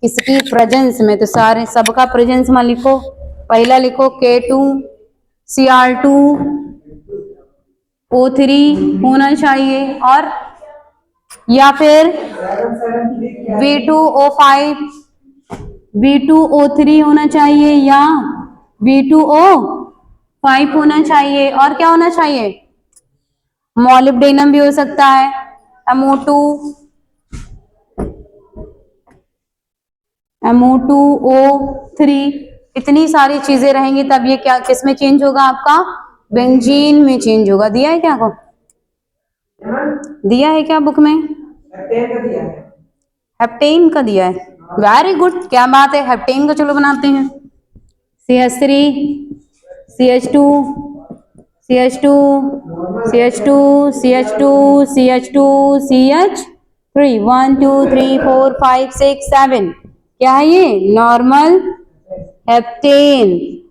इसकी प्रेजेंस में। तो सारे सबका प्रेजेंस में लिखो। पहला लिखो K2Cr2O3 होना चाहिए, और या फिर V2O3 होना चाहिए, या V2O5 होना चाहिए। और क्या होना चाहिए, मॉलिब्डेनम भी हो सकता है, MO2O3, इतनी सारी चीजें रहेंगी तब ये क्या किसमें चेंज होगा आपका, बेंजीन में चेंज होगा। दिया है क्या को, दिया है क्या बुक में, हेप्टेन का दिया है। वेरी गुड, क्या बात है, हेप्टेन का चलो बनाते हैं। CH3 CH2 CH2 CH2 CH2 CH2 CH3 1 2 3 4 5 6 7, क्या है ये, नॉर्मल हेप्टेन।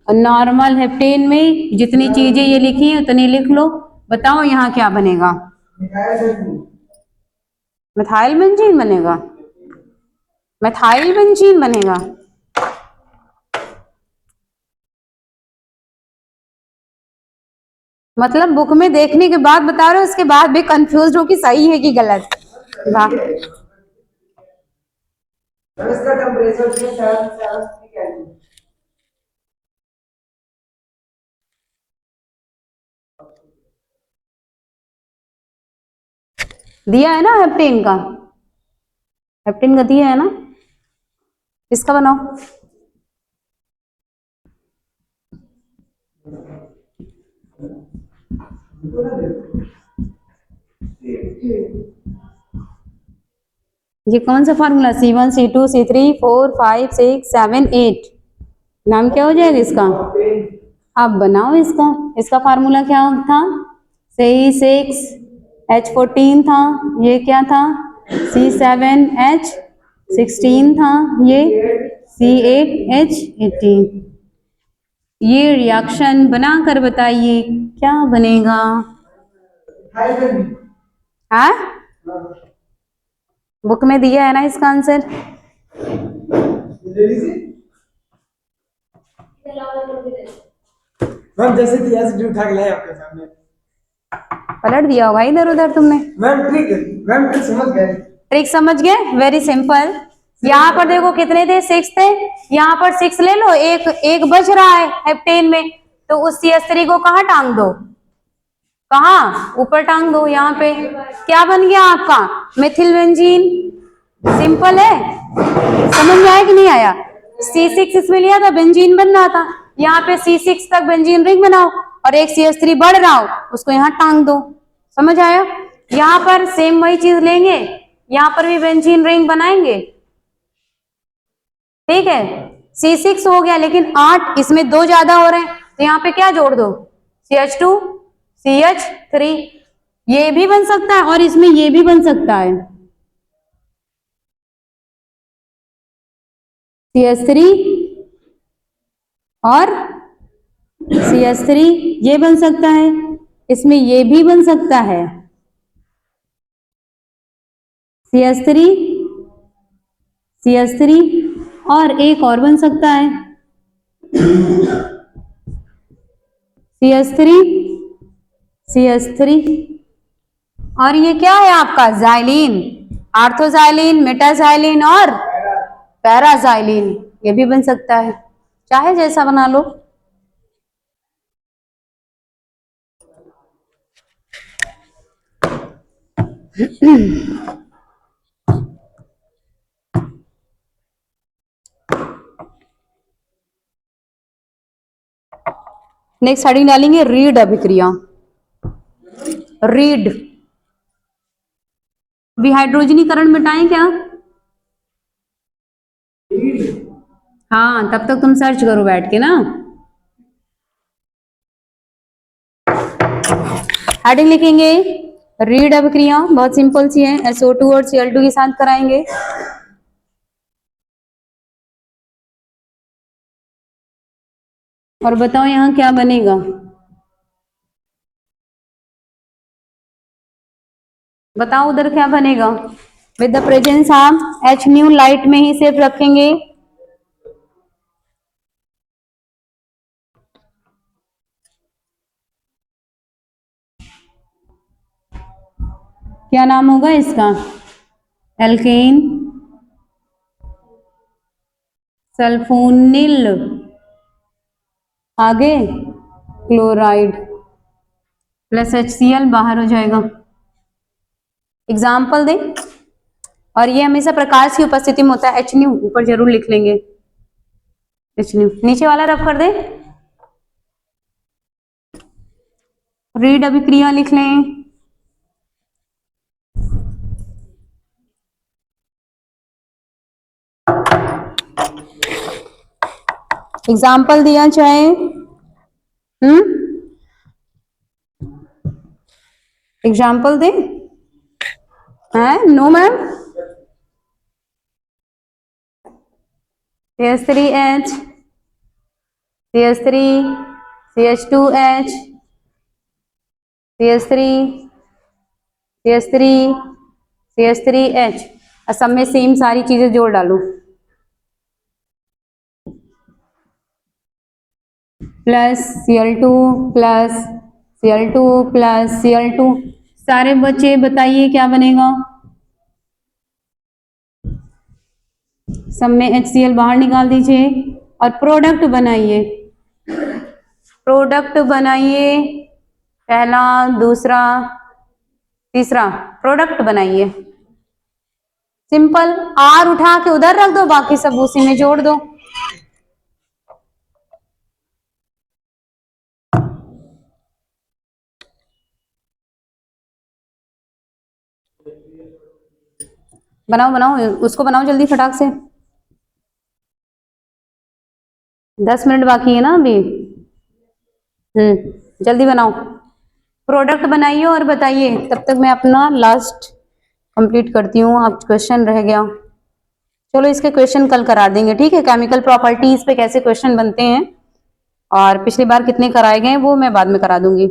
और नॉर्मल हेप्टेन में जितनी चीजें ये लिखी हैं उतनी लिख लो। बताओ यहाँ क्या बनेगा, मिथाइल बेंजीन बनेगा, मिथाइल बेंजीन बनेगा। मतलब बुक में देखने के बाद बता रहे हो, उसके बाद भी कंफ्यूज हो कि सही है कि गलत। वाह, इसका टेंपरेचर दिया है ना, हेप्टेन का, हेप्टेन का दिया है ना, इसका बनाओ। ये कौन सा फार्मूला, C1 C2 C3 4 5 6 7 8, नाम क्या हो जाएगा इसका, आप बनाओ इसका। इसका फार्मूला क्या था, C6H14 था, ये क्या था, C7H16 था, ये C8H18। ये रिएक्शन बनाकर बताइए क्या बनेगा। हाँ, बुक में दिया है ना इसका आंसर। मैम जैसे कि ऐसे उठा के लाए आपके सामने, पलट दिया होगा इधर उधर तुमने। मैम ट्रिक समझ गए, ट्रिक समझ गए, वेरी सिंपल। यहाँ पर देखो कितने थे, 6 थे, यहाँ पर 6 ले लो, एक बच रहा है हेप्टेन में, तो उस CH3 को कहाँ टांग दो, कहाँ ऊपर टांग दो। यहाँ पे क्या बन गया आपका, मेथिल बेंजीन। सिंपल है, समझ में आया कि नहीं आया। C6 इसमें लिया था, बेंजीन बन रहा था, यहाँ पे C6 तक बेंजीन रिंग बनाओ और एक CH3 बढ़ रहा हो उसको यहाँ टांग दो। समझ आया? यहाँ पर सेम वही चीज लेंगे, यहाँ पर भी बेंजीन रिंग बनाएंगे। ठीक है, C6 हो गया, लेकिन 8 इसमें 2 ज्यादा हो रहे हैं तो यहाँ पे क्या जोड़ दो, CH2 CH3। ये भी बन सकता है और इसमें ये भी बन सकता है, CH3 और CH3 ये बन सकता है, इसमें ये भी बन सकता है, CH3 CH3 और एक और बन सकता है, CH3 CH3। और ये क्या है आपका जाइलिन, आर्थोजाइलिन, मेटाजाइलिन और पैराजाइलिन, ये भी बन सकता है, चाहे जैसा बना लो। नेक्स्ट हेडिंग डालेंगे रीड अभिक्रिया। रीड, विहाइड्रोजनीकरण मिटाएं क्या? हाँ, तब तक तुम सर्च करो बैठ के ना। हेडिंग लिखेंगे रीड अभिक्रिया, बहुत सिंपल सी है, SO2 और Cl2 के साथ कराएंगे। और बताओ यहाँ क्या बनेगा, बताओ उधर क्या बनेगा। With the presence of H new, light में ही सिर्फ रखेंगे। क्या नाम होगा इसका, एल्केन सल्फोनिल, आगे क्लोराइड प्लस HCl बाहर हो जाएगा। एग्जाम्पल दे, और ये हमेशा प्रकाश की उपस्थिति में होता है, H न्यू ऊपर जरूर लिख लेंगे, H न्यू नीचे वाला रफ कर दे। रीड अभिक्रिया लिख लें, एग्जाम्पल दिया जाए, एग्जाम्पल दे, है no ma'am, CH3H CH3 CH2H CH3 CH3 CH3H, सब में सेम सारी चीजें जोड़ डालो, plus Cl2 plus Cl2 plus Cl2, सारे बच्चे बताइए क्या बनेगा। सब में HCl बाहर निकाल दीजिए और प्रोडक्ट बनाइए, प्रोडक्ट बनाइए, पहला दूसरा तीसरा प्रोडक्ट बनाइए। सिंपल, R उठा के उधर रख दो, बाकी सब उसी में जोड़ दो। बनाओ बनाओ उसको, बनाओ जल्दी फटाक से, 10 मिनट बाकी है ना अभी। जल्दी बनाओ, प्रोडक्ट बनाइए और बताइए, तब तक मैं अपना लास्ट कंप्लीट करती हूँ, अब क्वेश्चन रह गया। चलो इसके क्वेश्चन कल करा देंगे, ठीक है, केमिकल प्रॉपर्टीज पे कैसे क्वेश्चन बनते हैं और पिछली बार कितने कराए गए वो मैं बाद में करा दूंगी।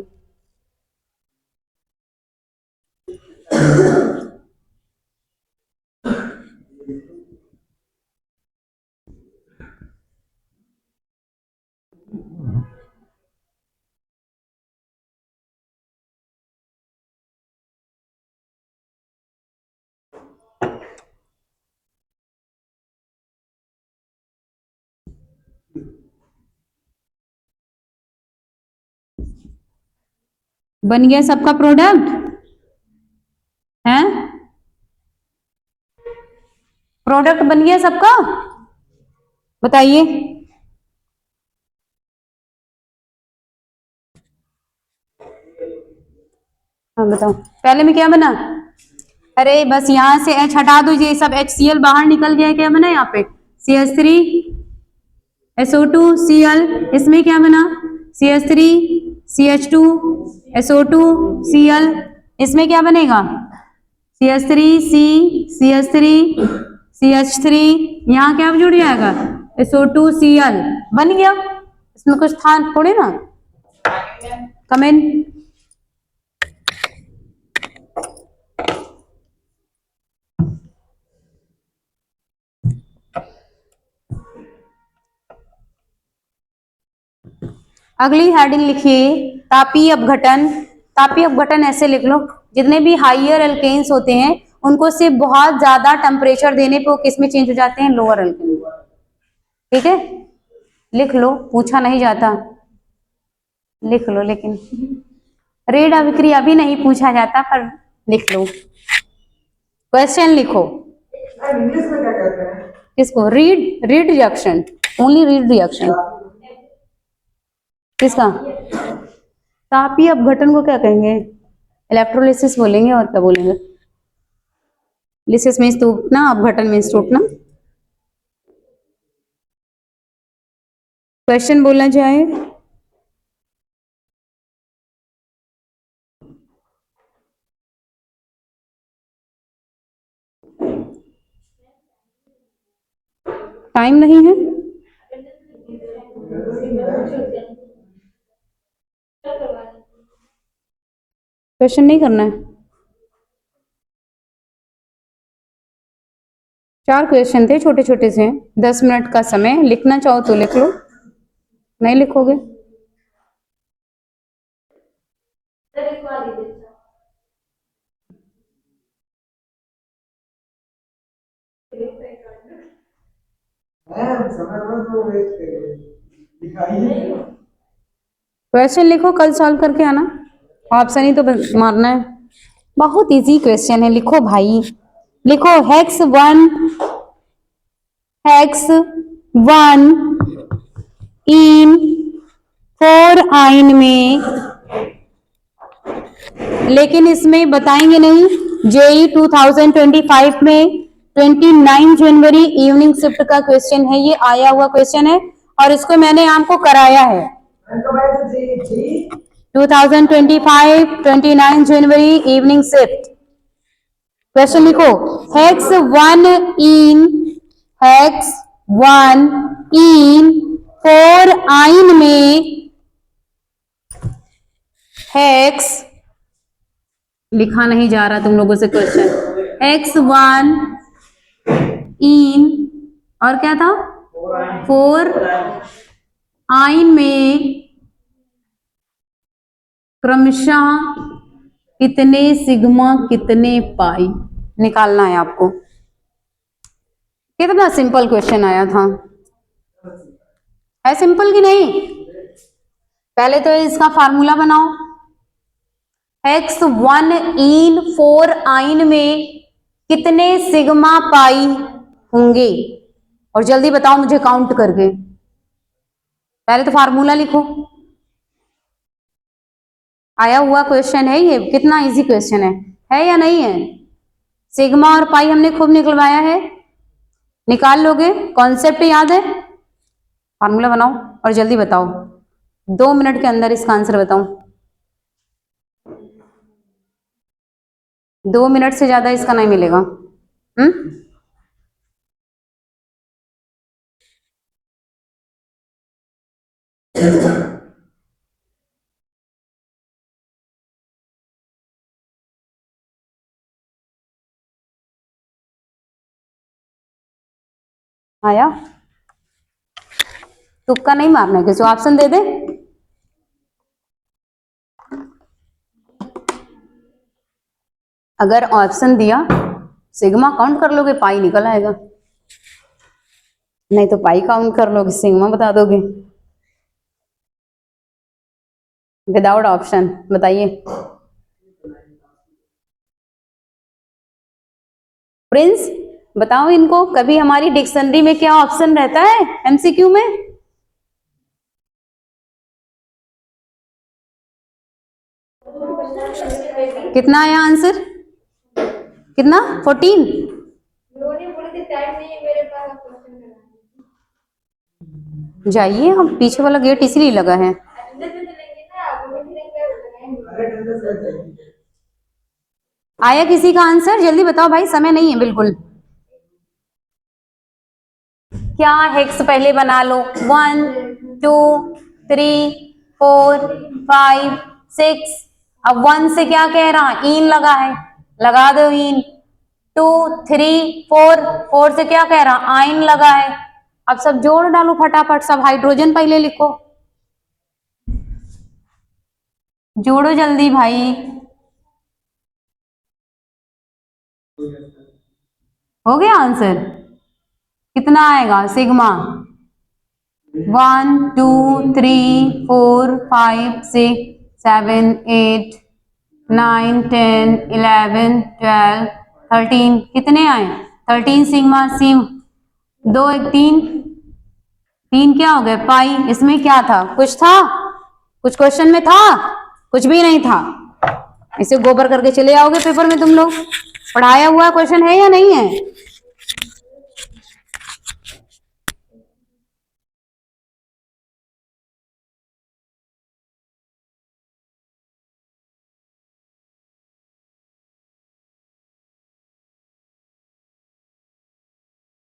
बन गया सबका प्रोडक्ट है, प्रोडक्ट बन गया सबका, बताइए। हाँ बताओ, पहले में क्या बना? अरे बस यहाँ से H हटा दो, ये सब HCl बाहर निकल गया, क्या बना यहाँ पे? CH3 SO2 Cl, इसमें क्या बना? CH3 CH2 SO2 Cl, इसमें क्या बनेगा? CH3 C CH3 CH3, यहाँ क्या जुड़ जाएगा? SO2 Cl, बन गया। इसमें कुछ था थोड़ी ना। कमेंट। अगली हेडिंग लिखिए तापीय अपघटन। तापीय अपघटन ऐसे लिख लो, जितने भी हाइयर एल्केन्स होते हैं उनको सिर्फ बहुत ज्यादा टेम्परेचर देने पे वो किस में चेंज हो जाते हैं? Lower alkane. ठीक है, लिख लो, पूछा नहीं जाता, लिख लो। लेकिन रेड अभिक्रिया भी नहीं पूछा जाता, पर लिख लो। क्वेश्चन लिखो। इंग्लिश में क्या कहते हैं? किसको? Read reaction, only read reaction. किसका? तापीय अपघटन को क्या कहेंगे? इलेक्ट्रोलिसिस बोलेंगे, और क्या बोलेंगे? लिसिस मीन्स टूटना, अपघटन मीन्स टूटना। क्वेश्चन बोलना चाहे। टाइम नहीं है, क्वेश्चन नहीं करना है। 4 क्वेश्चन थे, छोटे छोटे से, 10 मिनट का समय। लिखना चाहो तो लिख लो, नहीं लिखोगे समय तो वेस्ट करिए, दिखाइए। क्वेश्चन लिखो, कल सॉल्व करके आना। ऑप्शन ही तो मारना है, बहुत इजी क्वेश्चन है। लिखो भाई, लिखो। हेक्स 1 इन 4 आइन में, लेकिन इसमें बताएंगे नहीं। जेई 2025 में 29 जनवरी इवनिंग शिफ्ट का क्वेश्चन है, ये आया हुआ क्वेश्चन है, और इसको मैंने आपको कराया है। 2025 29 जनवरी इवनिंग शिफ्ट। क्वेश्चन लिखो। हेक्स 1 इन 4 आइन में, हेक्स लिखा नहीं जा रहा तुम लोगों से क्वेश्चन। X1 इन, और क्या था? 4 आइन में क्रमशः कितने सिग्मा कितने पाई निकालना है आपको। कितना सिंपल क्वेश्चन आया था, है सिंपल कि नहीं? पहले तो इसका फार्मूला बनाओ। X1 इन 4 आइन में कितने सिग्मा पाई होंगे, और जल्दी बताओ मुझे काउंट करके। पहले तो फार्मूला लिखो। आया हुआ क्वेश्चन है ये, कितना इजी क्वेश्चन है या नहीं है? सिग्मा और पाई हमने खूब निकलवाया है, निकाल लोगे। कॉन्सेप्ट याद है? फार्मूला बनाओ और जल्दी बताओ, 2 मिनट के अंदर इसका आंसर बताओ। 2 मिनट से ज्यादा इसका नहीं मिलेगा। आया? तुक्का नहीं मारना है, किसी ऑप्शन दे दे। अगर ऑप्शन दिया सिग्मा काउंट कर लोगे, पाई निकल आएगा। नहीं तो पाई काउंट कर लोगे, सिग्मा बता दोगे। विदाउट ऑप्शन बताइए। प्रिंस बताओ इनको, कभी हमारी डिक्शनरी में क्या ऑप्शन रहता है एमसीक्यू में? कितना आया आंसर? कितना? 14। जाइए, हम पीछे वाला गेट इसीलिए लगा है। आया किसी का आंसर? जल्दी बताओ भाई, समय नहीं है बिल्कुल। क्या हेक्स पहले बना लो। 1 2 3 4 5 6। अब 1 से क्या कह रहा? इन लगा है, लगा दो इन। 2 3 4, 4 से क्या कह रहा? आइन लगा है। अब सब जोड़ डालो फटाफट, सब हाइड्रोजन पहले लिखो, जोड़ो जल्दी भाई। हो गया आंसर? कितना आएगा सिग्मा? 1 2 3 4 5 6 7 8 9 10 11 12 13। कितने आए? 13 सिग्मा। सिम 2 1 3, 3 क्या हो गए? पाई। इसमें क्या था? कुछ था? कुछ क्वेश्चन में था? कुछ भी नहीं था। इसे गोबर करके चले आओगे पेपर में तुम लोग। पढ़ाया हुआ क्वेश्चन है या नहीं है?